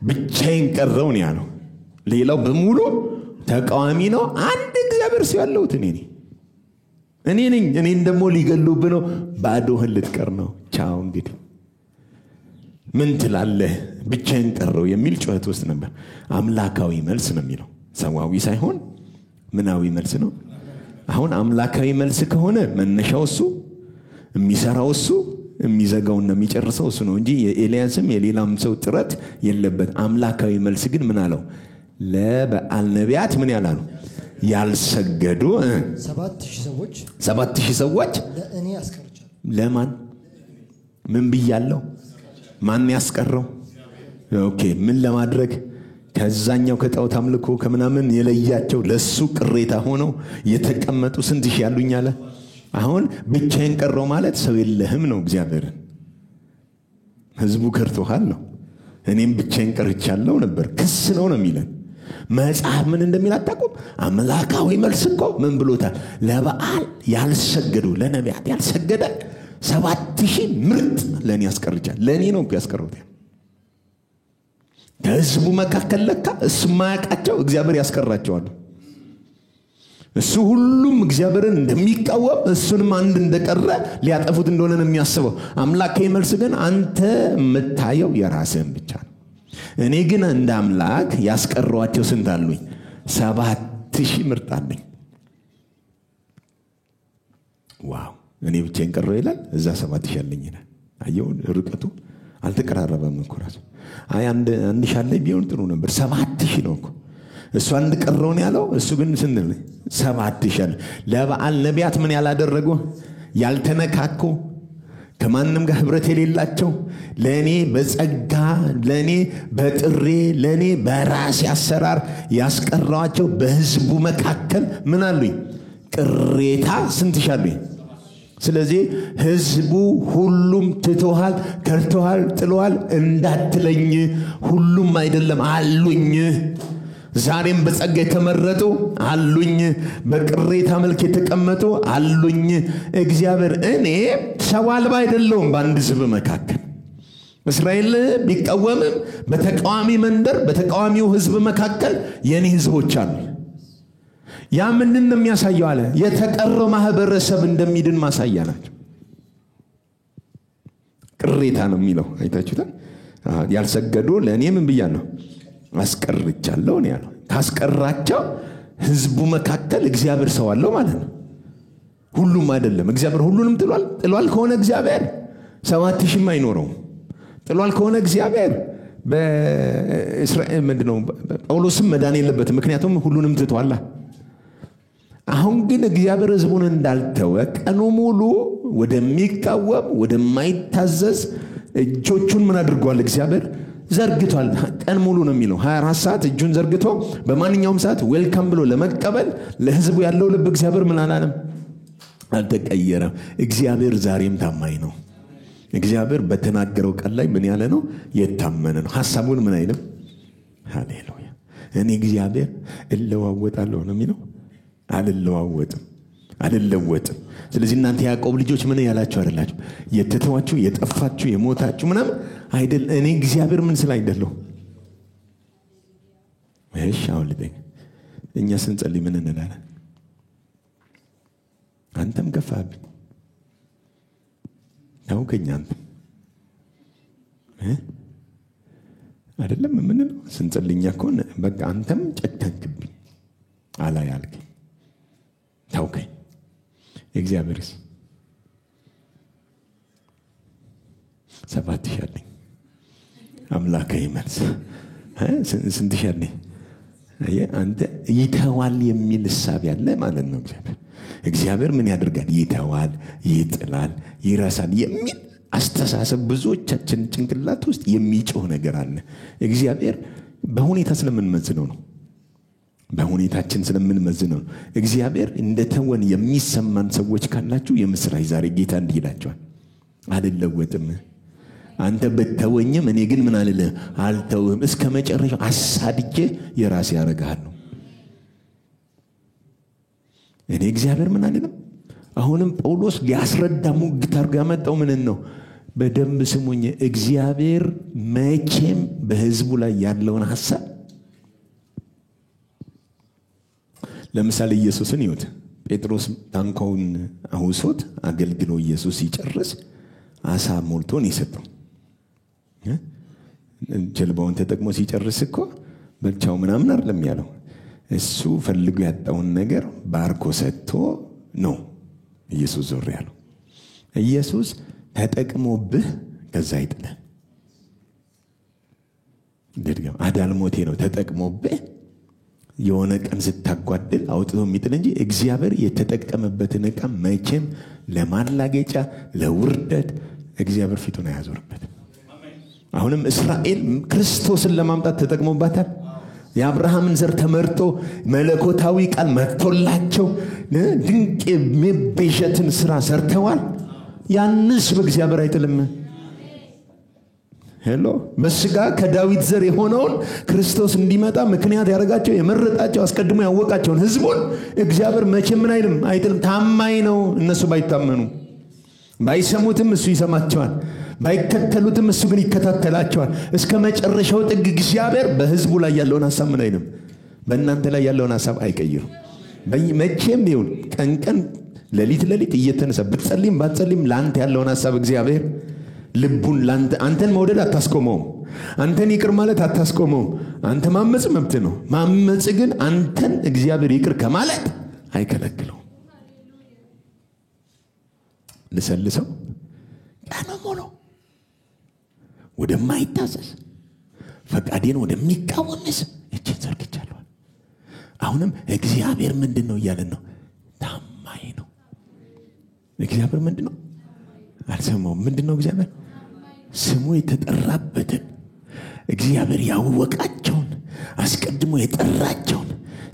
ብቻዬን ቀረው ነው ያለው። ሌላው በሙሉ ተቃዋሚ ነው። አንድ እግዚአብሔር ሲው ያለሁት እኔ ነኝ። እኔን ደግሞ ሊገሉብህ ነው። ባዶህን ልትቀር ነው። ቻው እንግዲህ ምን ትላለህ? ብቻዬን ቀረው የሚል ጩኸት ውስጥ ነበር። አምላካዊ መልስ ነው የሚለው፣ ሰዋዊ ሳይሆን ምናዊ መልስ ነው። አሁን አምላካዊ መልስ ከሆነ መነሻው እሱ፣ የሚሰራው እሱ፣ የሚዘጋውና የሚጨርሰው እሱ ነው እንጂ የኤልያስም የሌላም ሰው ጥረት የለበት። አምላካዊ መልስ ግን ምን አለው? ለበዓል ነቢያት ምን ያላሉ? ያልሰገዱ 7000 ሰዎች ለእኔ አስቀርቻለሁ። ለማን ምን ብያለሁ? ማን ያስቀረው? ኦኬ ምን ለማድረግ? ከዛኛው ከጣዖት አምልኮ ከምናምን የለያቸው ለሱ ቅሬታ ሆነው የተቀመጡ ስንት ሺህ ያሉኝ አለ። አሁን ብቻዬን ቀረው ማለት ሰው የለህም ነው። እግዚአብሔርን ህዝቡ ከርቶሃል ነው። እኔም ብቻዬን ቀርቻለሁ ነበር። ክስ ነው የሚለን መጽሐፍ። ምን እንደሚል አታውቁም? አምላካዊ መልስ እኮ ምን ብሎታል? ለበዓል ያልሰገዱ ለነቢያት ያልሰገደ 7000 ምርጥ ለእኔ ያስቀርቻል። ለእኔ ነው ያስቀሩት። ከህዝቡ መካከል ለካ እሱ ማያውቃቸው እግዚአብሔር ያስቀራቸዋል። እሱ ሁሉም እግዚአብሔርን እንደሚቃወም እሱንም አንድ እንደቀረ ሊያጠፉት እንደሆነ ነው የሚያስበው። አምላካዊ መልስ ግን አንተ የምታየው የራስህን ብቻ ነው። እኔ ግን እንደ አምላክ ያስቀሯቸው ስንት አሉኝ? 7000 ምርጥ አለኝ። ዋው! እኔ ብቻዬን ቀረው ይላል፣ እዛ 7000 አለኝ ይላል። አየው ርቀቱ አልተቀራረበም እኮ ራሱ። አይ አንድ ሻለ ላይ ቢሆን ጥሩ ነበር። 7000 ነው እኮ እሱ አንድ ቀረው ነው ያለው። እሱ ግን ስንት ነው? 7000 አለ። ለበዓል ነቢያት ምን ያላደረጉ ያልተነካኩ ከማንም ጋር ህብረት የሌላቸው ለኔ በጸጋ ለኔ በጥሬ ለኔ በራስ ያሰራር ያስቀራቸው በህዝቡ መካከል ምን አሉኝ? ቅሬታ ስንት ሻሉኝ? ስለዚህ ህዝቡ ሁሉም ትቶሃል፣ ከርቶሃል፣ ጥሎሃል እንዳትለኝ። ሁሉም አይደለም አሉኝ። ዛሬም በጸጋ የተመረጡ አሉኝ፣ በቅሬታ መልክ የተቀመጡ አሉኝ። እግዚአብሔር እኔ ሰው አልባ አይደለሁም። በአንድ ህዝብ መካከል እስራኤል ቢቃወምም በተቃዋሚ መንደር በተቃዋሚው ህዝብ መካከል የኔ ህዝቦች አሉ። ያ ምንድን ነው የሚያሳየው አለ? የተቀረው ማህበረሰብ እንደሚድን ማሳያ ናቸው። ቅሬታ ነው የሚለው አይታችሁታል። ያልሰገዱ ለእኔ ምን ብያለሁ? አስቀርቻለሁ ነው ያለው። ካስቀራቸው ህዝቡ መካከል እግዚአብሔር ሰው አለው ማለት ነው። ሁሉም አይደለም። እግዚአብሔር ሁሉንም ጥሏል ከሆነ እግዚአብሔር 7000 አይኖረውም። ጥሏል ከሆነ እግዚአብሔር በእስራኤል ምንድነው ጳውሎስም መዳን የለበትም፣ ምክንያቱም ሁሉንም ትቷል። አሁን ግን እግዚአብሔር ህዝቡን እንዳልተወ ቀኑ ሙሉ ወደሚቃወም ወደማይታዘዝ እጆቹን ምን አድርጓል? እግዚአብሔር ዘርግቷል። ቀን ሙሉ ነው የሚለው 24 ሰዓት እጁን ዘርግቶ በማንኛውም ሰዓት ዌልካም ብሎ ለመቀበል ለህዝቡ ያለው ልብ እግዚአብሔር ምን አላለም? አልተቀየረም። እግዚአብሔር ዛሬም ታማኝ ነው። እግዚአብሔር በተናገረው ቃል ላይ ምን ያለ ነው? የታመነ ነው። ሐሳቡን ምን አይልም። ሃሌሉያ። እኔ እግዚአብሔር እለዋወጣለሁ ነው የሚለው። አልለወጥም። ስለዚህ እናንተ ያዕቆብ ልጆች ምን ያላችሁ አይደላችሁ? የተተዋችሁ የጠፋችሁ የሞታችሁ ምናምን አይደል። እኔ እግዚአብሔር ምን ስለ አይደለሁ። እሺ አሁን ልጠይቅ። እኛ ስንጸልይ ምን እንላለን? አንተም ገፋብኝ ታውከኝ አንተ አይደለም ምን ነው ስንጸልይኛ እኮ በቃ አንተም ጨከንክብኝ አላያልከኝ ታውከኝ። እግዚአብሔርስ 7000 አለኝ። አምላካዊ መልስ ስንት ሺህ አለኝ? አንተ ይተዋል የሚል ሐሳብ ያለ ማለት ነው። እግዚአብሔር ምን ያደርጋል? ይተዋል፣ ይጥላል፣ ይረሳል የሚል አስተሳሰብ ብዙዎቻችን ጭንቅላት ውስጥ የሚጮህ ነገር አለ። እግዚአብሔር በሁኔታ ስለምንመዝነው ነው። በሁኔታችን ስለምንመዝነው ነው። እግዚአብሔር እንደተወን የሚሰማን ሰዎች ካላችሁ የምስራች ዛሬ ጌታ እንዲህ ይላችኋል፣ አልለወጥም። አንተ በተወኝም እኔ ግን ምን አልልህ አልተውህም። እስከ መጨረሻው አሳድጄ የራሴ ያረጋለሁ። እኔ እግዚአብሔር ምን አልልም። አሁንም ጳውሎስ ሊያስረዳ ሙግት አድርጎ ያመጣው ምን ነው? በደንብ ስሙኝ። እግዚአብሔር መቼም በህዝቡ ላይ ያለውን ሐሳብ ለምሳሌ ኢየሱስን ይሁት ጴጥሮስ ታንኳውን አውሶት አገልግሎ ኢየሱስ ሲጨርስ አሳ ሞልቶን ይሰጠው ጀልባውን ተጠቅሞ ሲጨርስ እኮ በልቻው ምናምን አይደለም ያለው። እሱ ፈልጎ ያጣውን ነገር ባርኮ ሰጥቶ ነው ኢየሱስ ዞር ያለው። ኢየሱስ ተጠቅሞብህ ከዛ ይጥለ ድርገም አዳልሞቴ ነው ተጠቅሞብህ የሆነ ቀን ስታጓድል አውጥቶ የሚጥል እንጂ እግዚአብሔር የተጠቀመበትን ዕቃ መቼም ለማላገጫ ለውርደት እግዚአብሔር ፊቱን አያዞርበት። አሁንም እስራኤል ክርስቶስን ለማምጣት ተጠቅሞባታል። የአብርሃምን ዘር ተመርጦ መለኮታዊ ቃል መጥቶላቸው ድንቅ የመቤዠትን ስራ ሰርተዋል። ያንስ በእግዚአብሔር አይጥልም። ሄሎ በስጋ ከዳዊት ዘር የሆነውን ክርስቶስ እንዲመጣ ምክንያት ያደረጋቸው የመረጣቸው አስቀድሞ ያወቃቸውን ህዝቡን እግዚአብሔር መቼም ምን አይልም አይጥልም። ታማኝ ነው። እነሱ ባይታመኑ ባይሰሙትም እሱ ይሰማቸዋል፣ ባይከተሉትም እሱ ግን ይከታተላቸዋል እስከ መጨረሻው ጥግ። እግዚአብሔር በህዝቡ ላይ ያለውን ሐሳብ ምን አይልም፣ በእናንተ ላይ ያለውን ሐሳብ አይቀይርም። መቼም ይሁን ቀን ቀን ሌሊት ሌሊት እየተነሳ ብትጸልይም ባትጸልይም ላንተ ያለውን ሐሳብ እግዚአብሔር ልቡን ላንተ አንተን መውደድ አታስቆመው፣ አንተን ይቅር ማለት አታስቆመው። አንተ ማመጽ መብት ነው። ማመጽ ግን አንተን እግዚአብሔር ይቅር ከማለት አይከለክለው። ልሰልሰው ቀነሞሎ ወደማይታዘዝ ፈቃዴን ወደሚቃወምስ እጄን ዘርግቻለሁ። አሁንም እግዚአብሔር ምንድነው እያለን ነው? ታማኝ ነው። እግዚአብሔር ምንድነው? አልሰማውም። ምንድነው እግዚአብሔር? ስሙ የተጠራበትን እግዚአብሔር ያወቃቸውን አስቀድሞ የጠራቸውን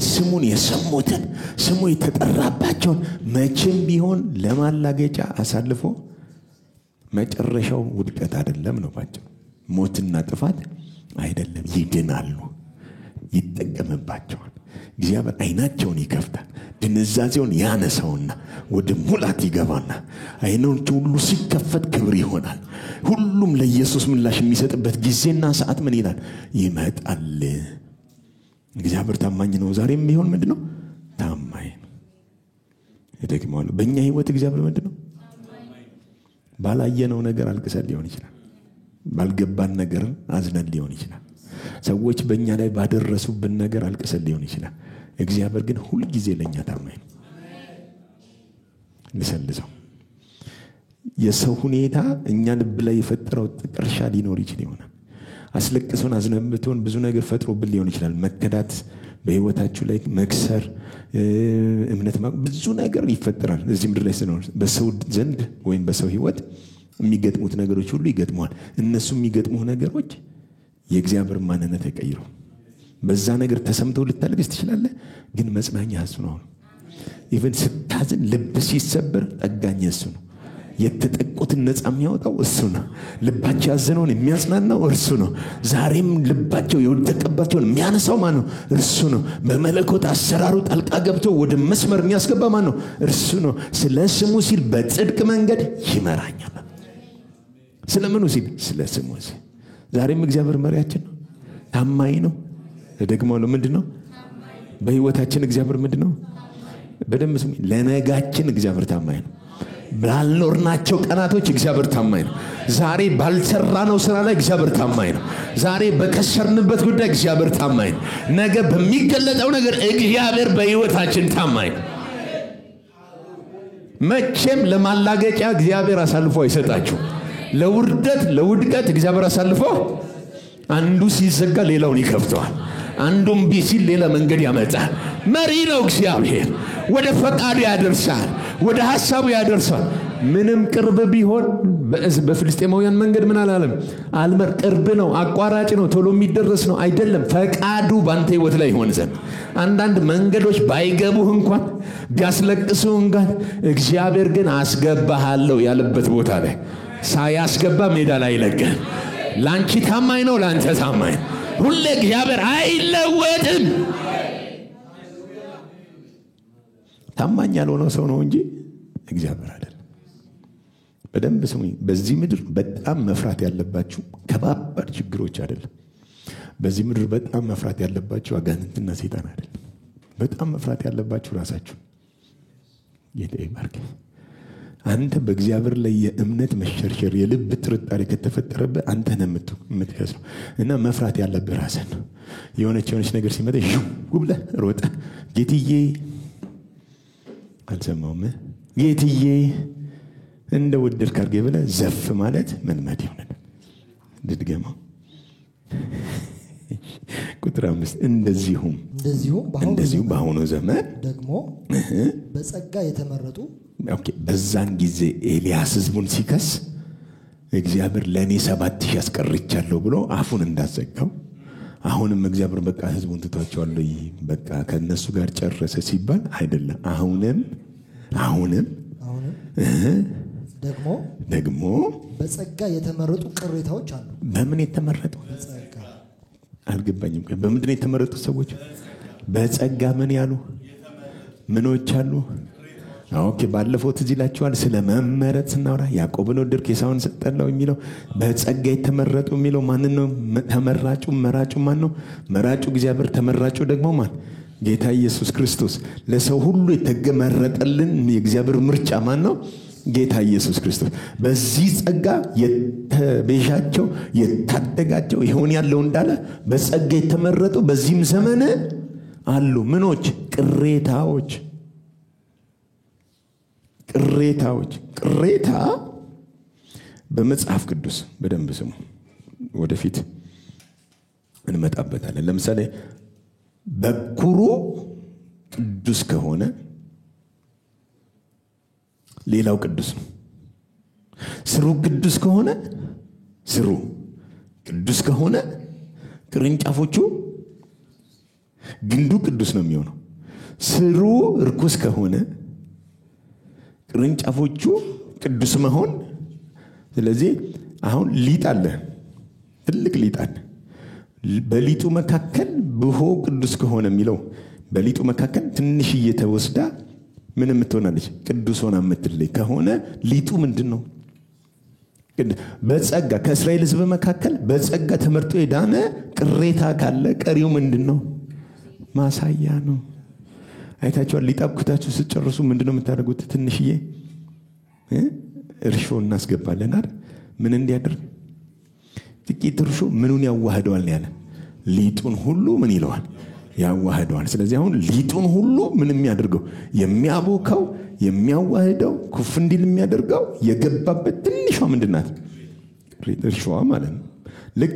ስሙን የሰሙትን ስሙ የተጠራባቸውን መቼም ቢሆን ለማላገጫ አሳልፎ መጨረሻው ውድቀት አይደለም ነው ባጭሩ። ሞትና ጥፋት አይደለም፣ ይድናሉ፣ ይጠቀምባቸዋል። እግዚአብሔር አይናቸውን ይከፍታል፣ ድንዛዜውን ያነሳውና ወደ ሙላት ይገባና አይኖቹ ሁሉ ሲከፈት ክብር ይሆናል። ሁሉም ለኢየሱስ ምላሽ የሚሰጥበት ጊዜና ሰዓት ምን ይላል? ይመጣል። እግዚአብሔር ታማኝ ነው። ዛሬም ቢሆን ምንድነው? ታማኝ ነው። እደግመዋለሁ፣ በእኛ ህይወት እግዚአብሔር ምንድነው? ባላየነው ነገር አልቅሰን ሊሆን ይችላል፣ ባልገባን ነገር አዝነን ሊሆን ይችላል፣ ሰዎች በእኛ ላይ ባደረሱብን ነገር አልቅሰን ሊሆን ይችላል። እግዚአብሔር ግን ሁሉ ጊዜ ለኛ ታማኝ ነው። ልሰልሰው የሰው ሁኔታ እኛ ልብ ላይ የፈጠረው ጥቅርሻ ሊኖር ይችላል ይሆናል። አስለቅሶን አዝነብቶን ብዙ ነገር ፈጥሮብን ሊሆን ይችላል። መከዳት በህይወታችሁ ላይ መክሰር፣ እምነት ብዙ ነገር ይፈጠራል። እዚህ ምድር ላይ ስለሆነ በሰው ዘንድ ወይም በሰው ህይወት የሚገጥሙት ነገሮች ሁሉ ይገጥሟል። እነሱ የሚገጥሙ ነገሮች የእግዚአብሔር ማንነት አይቀይሩ። በዛ ነገር ተሰምተው ልታለቅስ ትችላለህ፣ ግን መጽናኛ እሱ ነው። ኢቭን ስታዝን ልብ ሲሰበር ጠጋኝ እሱ ነው። የተጠቁትን ነፃ የሚያወጣው እሱ ነው። ልባቸው ያዘነውን የሚያጽናናው እርሱ ነው። ዛሬም ልባቸው የወደቀባቸውን የሚያነሳው ማን ነው? እርሱ ነው። በመለኮት አሰራሩ ጣልቃ ገብቶ ወደ መስመር የሚያስገባ ማን ነው? እርሱ ነው። ስለ ስሙ ሲል በጽድቅ መንገድ ይመራኛል። ስለምኑ ሲል? ስለ ስሙ ሲል። ዛሬም እግዚአብሔር መሪያችን ነው፣ ታማኝ ነው። ደግሞአለው ምንድነው? በህይወታችን እግዚአብሔር ምንድነው? በደንብ ስሙ። ለነጋችን እግዚአብሔር ታማኝ ነው። ባልኖርናቸው ቀናቶች እግዚአብሔር ታማኝ ነው። ዛሬ ባልሰራነው ስራ ላይ እግዚአብሔር ታማኝ ነው። ዛሬ በከሰርንበት ጉዳይ እግዚአብሔር ታማኝ ነው። ነገ በሚገለጠው ነገር እግዚአብሔር በህይወታችን ታማኝ ነው። መቼም ለማላገጫ እግዚአብሔር አሳልፎ አይሰጣችሁ። ለውርደት ለውድቀት እግዚአብሔር አሳልፎ አንዱ ሲዘጋ ሌላውን ይከፍተዋል። አንዱም ቢሲል ሌላ መንገድ ያመጣል። መሪ ነው እግዚአብሔር። ወደ ፈቃዱ ያደርሳል፣ ወደ ሐሳቡ ያደርሳል። ምንም ቅርብ ቢሆን በፍልስጤማውያን መንገድ ምን አላለም? አልመር ቅርብ ነው፣ አቋራጭ ነው፣ ቶሎ የሚደረስ ነው አይደለም። ፈቃዱ ባንተ ህይወት ላይ ይሆን ዘንድ አንዳንድ መንገዶች ባይገቡህ እንኳን ቢያስለቅሱህ እንኳን እግዚአብሔር ግን አስገባሃለሁ ያለበት ቦታ ላይ ሳያስገባ ሜዳ ላይ ይለቀህ። ላንቺ ታማኝ ነው፣ ላንተ ታማኝ ነው። ሁሌ እግዚአብሔር አይለወጥም። ታማኝ ያልሆነው ሰው ነው እንጂ እግዚአብሔር አይደለም። በደንብ ስሙኝ። በዚህ ምድር በጣም መፍራት ያለባችሁ ከባባድ ችግሮች አይደለም። በዚህ ምድር በጣም መፍራት ያለባችሁ አጋንንትና ሰይጣን አይደለም። በጣም መፍራት ያለባችሁ ራሳችሁ። ጌታ ይባርክ። አንተ በእግዚአብሔር ላይ የእምነት መሸርሸር የልብ ጥርጣሬ ከተፈጠረበት አንተ ነህ የምትከስረው። እና መፍራት ያለብህ ራስህ ነው። የሆነች ነገር ሲመጣ ሹው ብለህ ሮጠህ ጌትዬ አልሰማውም ጌትዬ እንደ ወደድክ አድርገህ ብለህ ዘፍ ማለት መልመድ ይሆናል። ድድገማው ቁጥር 5 እንደዚሁም በአሁኑ ዘመን ደግሞ በጸጋ የተመረጡ በዛን ጊዜ ኤልያስ ህዝቡን ሲከስ እግዚአብሔር ለኔ 7000 ያስቀርቻለሁ ብሎ አፉን እንዳዘጋው አሁንም እግዚአብሔር በቃ ህዝቡን ትቷቸዋል በቃ ከነሱ ጋር ጨረሰ ሲባል አይደለም አሁንም ደግሞ በጸጋ የተመረጡ ቅሬታዎች አሉ። በምን የተመረጡ በጸጋ አልገባኝም። በምንድን ነው የተመረጡ ሰዎች? በጸጋ ምን ያሉ ምኖች አሉ? ኦኬ ባለፈው ትዝ ይላችኋል ስለ መመረጥ ስናወራ ያዕቆብን ወደድክ ኤሳውን ጠላው የሚለው በጸጋ የተመረጡ የሚለው ማን ነው? መራጩ ማን ነው? መራጩ እግዚአብሔር፣ ተመራጩ ደግሞ ማን? ጌታ ኢየሱስ ክርስቶስ። ለሰው ሁሉ የተመረጠልን የእግዚአብሔር ምርጫ ማን ነው? ጌታ ኢየሱስ ክርስቶስ። በዚህ ጸጋ የተቤዣቸው የታደጋቸው ይሆን ያለው እንዳለ በጸጋ የተመረጡ በዚህም ዘመን አሉ። ምኖች? ቅሬታዎች። ቅሬታ በመጽሐፍ ቅዱስ በደንብ ስሙ፣ ወደፊት እንመጣበታለን። ለምሳሌ በኩሩ ቅዱስ ከሆነ ሌላው ቅዱስ ነው። ስሩ ቅዱስ ከሆነ ቅርንጫፎቹ ግንዱ ቅዱስ ነው የሚሆነው። ስሩ ርኩስ ከሆነ ቅርንጫፎቹ ቅዱስ መሆን። ስለዚህ አሁን ሊጥ አለ፣ ትልቅ ሊጥ አለ። በሊጡ መካከል ብሆ ቅዱስ ከሆነ የሚለው በሊጡ መካከል ትንሽዬ ተወስዳ ምን የምትሆናለች? ቅዱስ ሆና የምትለይ ከሆነ ሊጡ ምንድነው? በጸጋ ከእስራኤል ሕዝብ መካከል በጸጋ ተመርጦ የዳነ ቅሬታ ካለ ቀሪው ምንድነው? ማሳያ ነው። አይታችኋል። ሊጣብኩታችሁ ስትጨርሱ ምንድነው የምታደርጉት? ትንሽዬ እርሾ እናስገባለን አይደል? ምን እንዲያደርግ? ጥቂት እርሾ ምኑን ያዋህደዋል ያለ ሊጡን ሁሉ ምን ይለዋል? ያዋህደዋል። ስለዚህ አሁን ሊጡን ሁሉ ምን የሚያደርገው? የሚያቦካው የሚያዋህደው ኩፍ እንዲል የሚያደርገው የገባበት ትንሿ ምንድናት? እርሾዋ ማለት ነው። ልክ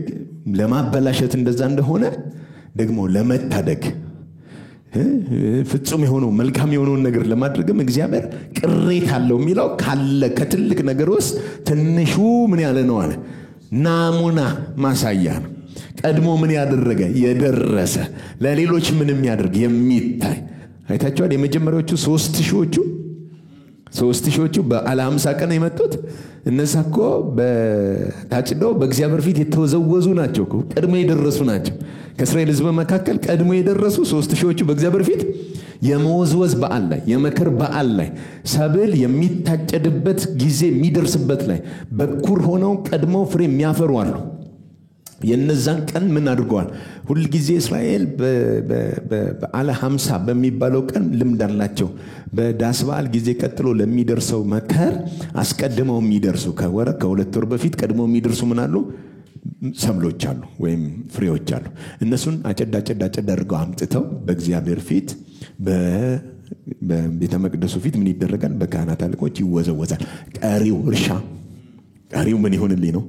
ለማበላሸት እንደዛ እንደሆነ ደግሞ ለመታደግ ፍጹም የሆነው መልካም የሆነውን ነገር ለማድረግም እግዚአብሔር ቅሬታ አለው የሚለው ካለ ከትልቅ ነገር ውስጥ ትንሹ ምን ያለ ነው አለ? ናሙና ማሳያ ነው። ቀድሞ ምን ያደረገ? የደረሰ ለሌሎች ምን የሚያደርግ የሚታይ። አይታችኋል። የመጀመሪያዎቹ 3000ዎቹ በዓለ 50 ቀን የመጡት እነሳኮ በታጭደው በእግዚአብሔር ፊት የተወዘወዙ ናቸው። ቀድሞ የደረሱ ናቸው። ከእስራኤል ሕዝብ መካከል ቀድሞ የደረሱ 3000ዎቹ በእግዚአብሔር ፊት የመወዝወዝ በዓል ላይ የመከር በዓል ላይ ሰብል የሚታጨድበት ጊዜ የሚደርስበት ላይ በኩር ሆነው ቀድሞ ፍሬ የሚያፈሩ አሉ። የነዛን ቀን ምን አድርገዋል? ሁሉ ጊዜ እስራኤል በዓለ 50 በሚባለው ቀን ልምድ አላቸው። በዳስ በዓል ጊዜ ቀጥሎ ለሚደርሰው መከር አስቀድመው የሚደርሱ ከሁለት ወር በፊት ቀድመው የሚደርሱ ምን አሉ? ሰብሎች አሉ ወይም ፍሬዎች አሉ። እነሱን አጨዳ አድርገው አምጥተው በእግዚአብሔር ፊት በቤተ መቅደሱ ፊት ምን ይደረጋል? በካህናት አለቆች ይወዘወዛል። ቀሪው ምን ይሆንልኝ ነው?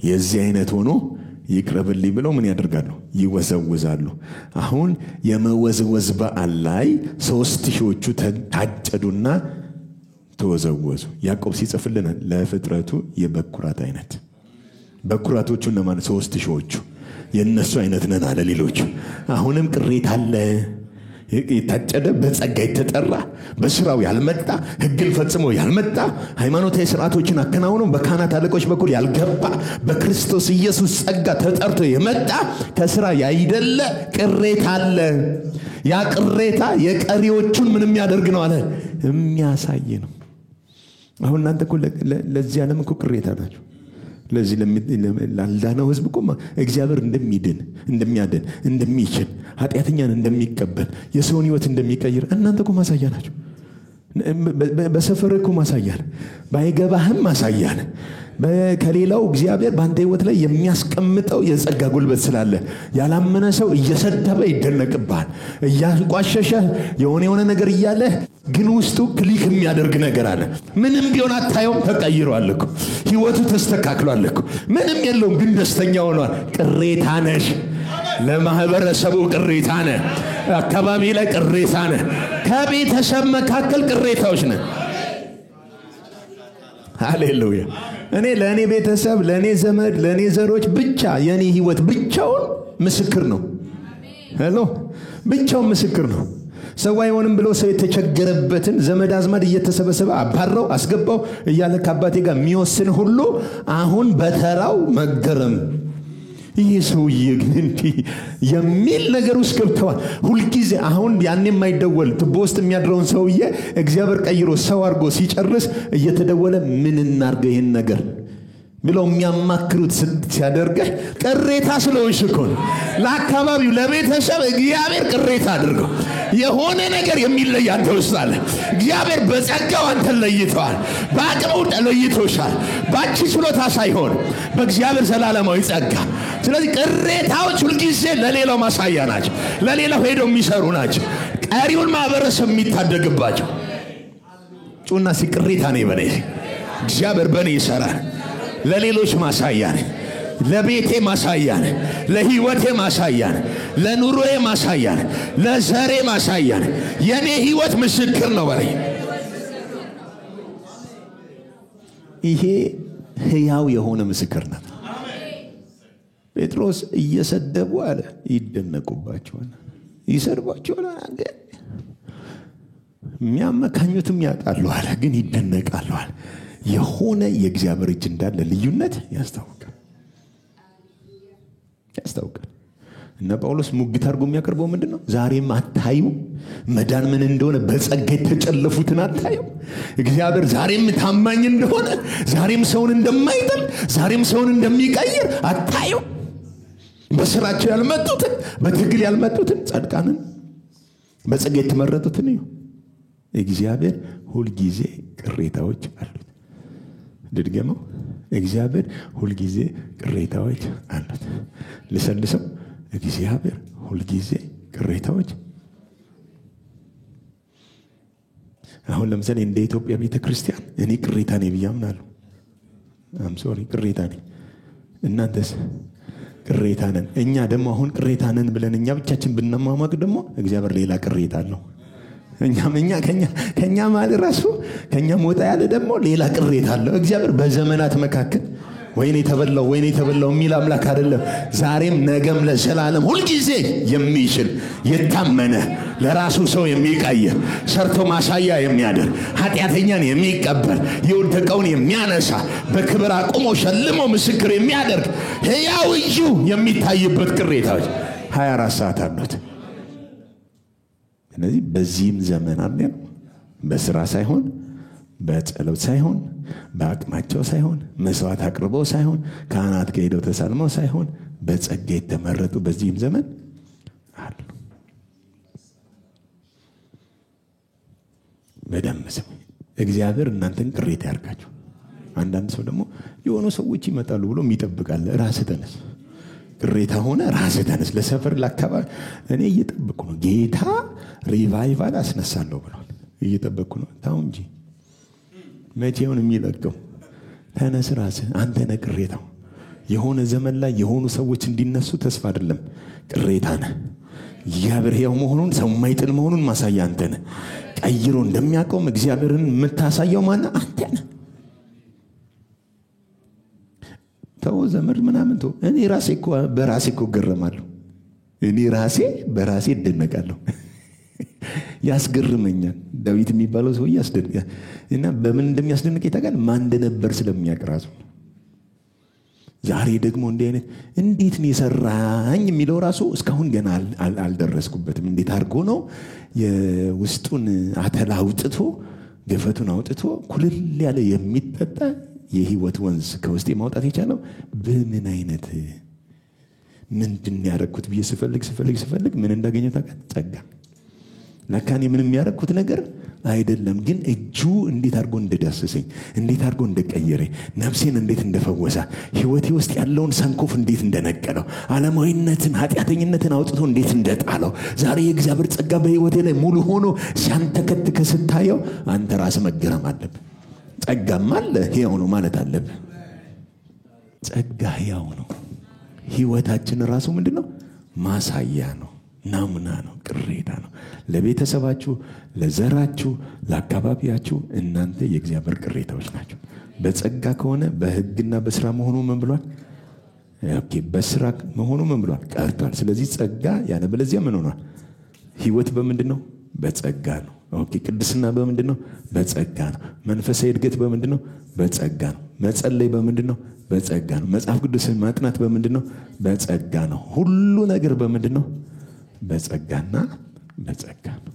የዚህ አይነት ሆኖ ይቅረብልኝ ብለው ምን ያደርጋሉ? ይወዘውዛሉ። አሁን የመወዝወዝ በዓል ላይ 3000ዎቹ ታጨዱና ተወዘወዙ። ያዕቆብ ሲጽፍልን ለፍጥረቱ የበኩራት አይነት በኩራቶቹ እነማን? 3000ዎቹ የነሱ አይነት ነን አለ ሌሎቹ። አሁንም ቅሬታ አለ። የታጨደ በጸጋ የተጠራ በስራው ያልመጣ ሕግን ፈጽሞ ያልመጣ ሃይማኖታዊ ስርዓቶችን አከናውኖ በካህናት አለቆች በኩል ያልገባ በክርስቶስ ኢየሱስ ጸጋ ተጠርቶ የመጣ ከስራ ያይደለ ቅሬታ አለ። ያ ቅሬታ የቀሪዎቹን ምን የሚያደርግ ነው አለ? የሚያሳይ ነው። አሁን እናንተ እኮ ለዚህ ዓለም እኮ ቅሬታ ናቸው። ለዚህ ላልዳነው ህዝብ እኮ እግዚአብሔር እንደሚያድን እንደሚችል ኃጢአተኛን እንደሚቀበል የሰውን ህይወት እንደሚቀይር እናንተ እኮ ማሳያ ናቸው። በሰፈር እኮ ማሳያ ነህ። ባይገባህም ማሳያ ነህ። ከሌላው እግዚአብሔር በአንተ ህይወት ላይ የሚያስቀምጠው የጸጋ ጉልበት ስላለ ያላመነ ሰው እየሰደበ ይደነቅብሃል። እያቋሸሸ የሆነ ነገር እያለ ግን ውስጡ ክሊክ የሚያደርግ ነገር አለ። ምንም ቢሆን አታየውም። ተቀይሯል እኮ ህይወቱ ተስተካክሏል እኮ ምንም የለውም፣ ግን ደስተኛ ሆኗል። ቅሬታ ነሽ። ለማህበረሰቡ ቅሬታ ነህ። አካባቢ ላይ ቅሬታ ነህ። ከቤተሰብ መካከል ቅሬታዎች ነህ። ሃሌሉያ። እኔ ለእኔ ቤተሰብ፣ ለእኔ ዘመድ፣ ለእኔ ዘሮች ብቻ የእኔ ህይወት ብቻውን ምስክር ነው። ሄሎ ብቻውን ምስክር ነው። ሰው አይሆንም ብሎ ሰው የተቸገረበትን ዘመድ አዝማድ እየተሰበሰበ አባረው አስገባው እያለ ከአባቴ ጋር የሚወስን ሁሉ አሁን በተራው መገረም፣ ይህ ሰውዬ ግን እንዲህ የሚል ነገር ውስጥ ገብተዋል። ሁልጊዜ አሁን ያን የማይደወል ቱቦ ውስጥ የሚያድረውን ሰውዬ እግዚአብሔር ቀይሮ ሰው አድርጎ ሲጨርስ እየተደወለ ምን እናድርገው ይህን ነገር ብለው የሚያማክሩት ሲያደርገህ ቅሬታ ስለሆንሽ እኮ ነው። ለአካባቢው ለቤተሰብ እግዚአብሔር ቅሬታ አድርገው የሆነ ነገር የሚለይ አንተ ውስጥ አለ። እግዚአብሔር በጸጋው አንተን ለይተዋል። በአቅሙ ለይቶሻል። ባንቺ ችሎታ ሳይሆን በእግዚአብሔር ዘላለማዊ ጸጋ። ስለዚህ ቅሬታዎች ሁልጊዜ ለሌላው ማሳያ ናቸው። ለሌላው ሄደው የሚሰሩ ናቸው። ቀሪውን ማህበረሰብ የሚታደግባቸው። ጩና ሲቅሬታ ነው በኔ እግዚአብሔር በኔ ይሰራል። ለሌሎች ማሳያ ነኝ። ለቤቴ ማሳያ ነኝ። ለህይወቴ ማሳያ ነኝ። ለኑሮዬ ማሳያ ነኝ። ለዘሬ ማሳያ ነኝ። የኔ ህይወት ምስክር ነው በለኝ። ይሄ ህያው የሆነ ምስክርነት። ጴጥሮስ እየሰደቡ አለ ይደነቁባቸዋል፣ ይሰርባቸዋል፣ የሚያመካኙትም ያጣሉ አለ፣ ግን ይደነቃሉ አለ። የሆነ የእግዚአብሔር እጅ እንዳለ ልዩነት ያስታውቃል። እና ጳውሎስ ሙግት አድርጎ የሚያቀርበው ምንድነው? ዛሬም አታዩ መዳን ምን እንደሆነ? በጸጋ የተጨለፉትን አታዩ? እግዚአብሔር ዛሬም ታማኝ እንደሆነ፣ ዛሬም ሰውን እንደማይጥል፣ ዛሬም ሰውን እንደሚቀይር አታዩ? በስራቸው ያልመጡትን፣ በትግል ያልመጡትን ጻድቃንን፣ በጸጋ የተመረጡትን እዩ። እግዚአብሔር ሁልጊዜ ቅሬታዎች አሉት። ድድገመው። እግዚአብሔር ሁልጊዜ ቅሬታዎች አሉት። ልሰልሰው። እግዚአብሔር ሁልጊዜ ቅሬታዎች። አሁን ለምሳሌ እንደ ኢትዮጵያ ቤተክርስቲያን እኔ ቅሬታ ነኝ ብዬ አምናለሁ። ቅሬታ ነኝ። እናንተስ? ቅሬታ ነን። እኛ ደግሞ አሁን ቅሬታ ነን ብለን እኛ ብቻችን ብንማማቅ ደግሞ እግዚአብሔር ሌላ ቅሬታ አለው። ከኛ ማለት ራሱ ከኛ ሞታ ያለ ደግሞ ሌላ ቅሬታ አለው። እግዚአብሔር በዘመናት መካከል ወይኔ ተበላው የሚል አምላክ አይደለም። ዛሬም ነገም ለዘላለም ሁልጊዜ የሚችል የታመነ ለራሱ ሰው የሚቀይር ሰርቶ ማሳያ የሚያደርግ ኃጢአተኛን የሚቀበል የወደቀውን የሚያነሳ በክብር አቁሞ ሸልሞ ምስክር የሚያደርግ ሕያው እጁ የሚታይበት ቅሬታዎች 24 ሰዓት አሉት። ስለዚህ በዚህም ዘመን አለን በስራ ሳይሆን፣ በጸሎት ሳይሆን፣ በአቅማቸው ሳይሆን፣ መስዋዕት አቅርበው ሳይሆን፣ ካህናት ከሄደው ተሳልመው ሳይሆን፣ በጸጋ የተመረጡ በዚህም ዘመን አሉ። በደንብ ስሙ። እግዚአብሔር እናንተን ቅሬታ ያርጋችሁ። አንዳንድ ሰው ደግሞ የሆኑ ሰዎች ይመጣሉ ብሎ ይጠብቃል። ራስህ ተነስ። ቅሬታ ሆነ ራስህ ተነስ። ለሰፈር ለአካባቢ እኔ እየጠበቅኩ ነው። ጌታ ሪቫይቫል አስነሳለሁ ብሏል። እየጠበቅኩ ነው። ታው እንጂ መቼውን የሚለቀው? ተነስ ራስህ። አንተ ነህ ቅሬታው። የሆነ ዘመን ላይ የሆኑ ሰዎች እንዲነሱ ተስፋ አይደለም፣ ቅሬታ ነህ። እግዚአብሔር ሕያው መሆኑን ሰው የማይጥል መሆኑን ማሳያ አንተ ነህ። ቀይሮ እንደሚያቆም እግዚአብሔርን የምታሳየው ማነው? አንተ ነህ። ተው ዘመድ ምናምን ተው። እኔ ራሴ እኮ በራሴ እኮ ገረማለሁ። እኔ ራሴ በራሴ እደነቃለሁ። ያስገርመኛል። ዳዊት የሚባለው ሰው ያስደንቃል። እና በምን እንደሚያስደንቅ ይታወቃል? ማን እንደነበር ስለሚያውቅ ራሱ። ዛሬ ደግሞ እንዴት ነው የሰራኝ የሚለው ራሱ እስካሁን ገና አልደረስኩበትም። እንዴት አድርጎ ነው የውስጡን አተላ አውጥቶ ገፈቱን አውጥቶ ኩልል ያለ የሚጠጣ የህይወት ወንዝ ከውስጤ ማውጣት የቻለው? በምን አይነት ምንድን ያደረኩት ብዬ ስፈልግ ምን እንዳገኘው ታውቃለህ? ጸጋ። ለካኔ ምንም ያደረኩት ነገር አይደለም፣ ግን እጁ እንዴት አድርጎ እንደዳሰሰኝ፣ እንዴት አድርጎ እንደቀየረኝ፣ ነፍሴን እንዴት እንደፈወሳ፣ ህይወቴ ውስጥ ያለውን ሰንኮፍ እንዴት እንደነቀለው፣ ዓለማዊነትን ኃጢአተኝነትን አውጥቶ እንዴት እንደጣለው፣ ዛሬ የእግዚአብሔር ጸጋ በህይወቴ ላይ ሙሉ ሆኖ ሲያንተከትከ ስታየው አንተ ራስህ መገረም አለብህ። ጸጋም አለ ሕያው ነው ማለት አለብህ። ጸጋ ሕያው ነው። ህይወታችን ራሱ ምንድነው? ማሳያ ነው፣ ናሙና ነው፣ ቅሬታ ነው። ለቤተሰባችሁ፣ ለዘራችሁ፣ ለአካባቢያችሁ እናንተ የእግዚአብሔር ቅሬታዎች ናቸው። በጸጋ ከሆነ በሕግና በስራ መሆኑ ምን ብሏል? ኦኬ፣ በስራ መሆኑ ምን ብሏል? ቀርቷል። ስለዚህ ጸጋ ያለበለዚያ ምን ሆኗል? ህይወት በምንድን ነው? በጸጋ ነው። ኦኬ፣ ቅድስና በምንድን ነው? በጸጋ ነው። መንፈሳዊ እድገት በምንድን ነው? በጸጋ ነው። መጸለይ በምንድን ነው? በጸጋ ነው። መጽሐፍ ቅዱስን ማጥናት በምንድን ነው? በጸጋ ነው። ሁሉ ነገር በምንድን ነው? በጸጋና በጸጋ ነው።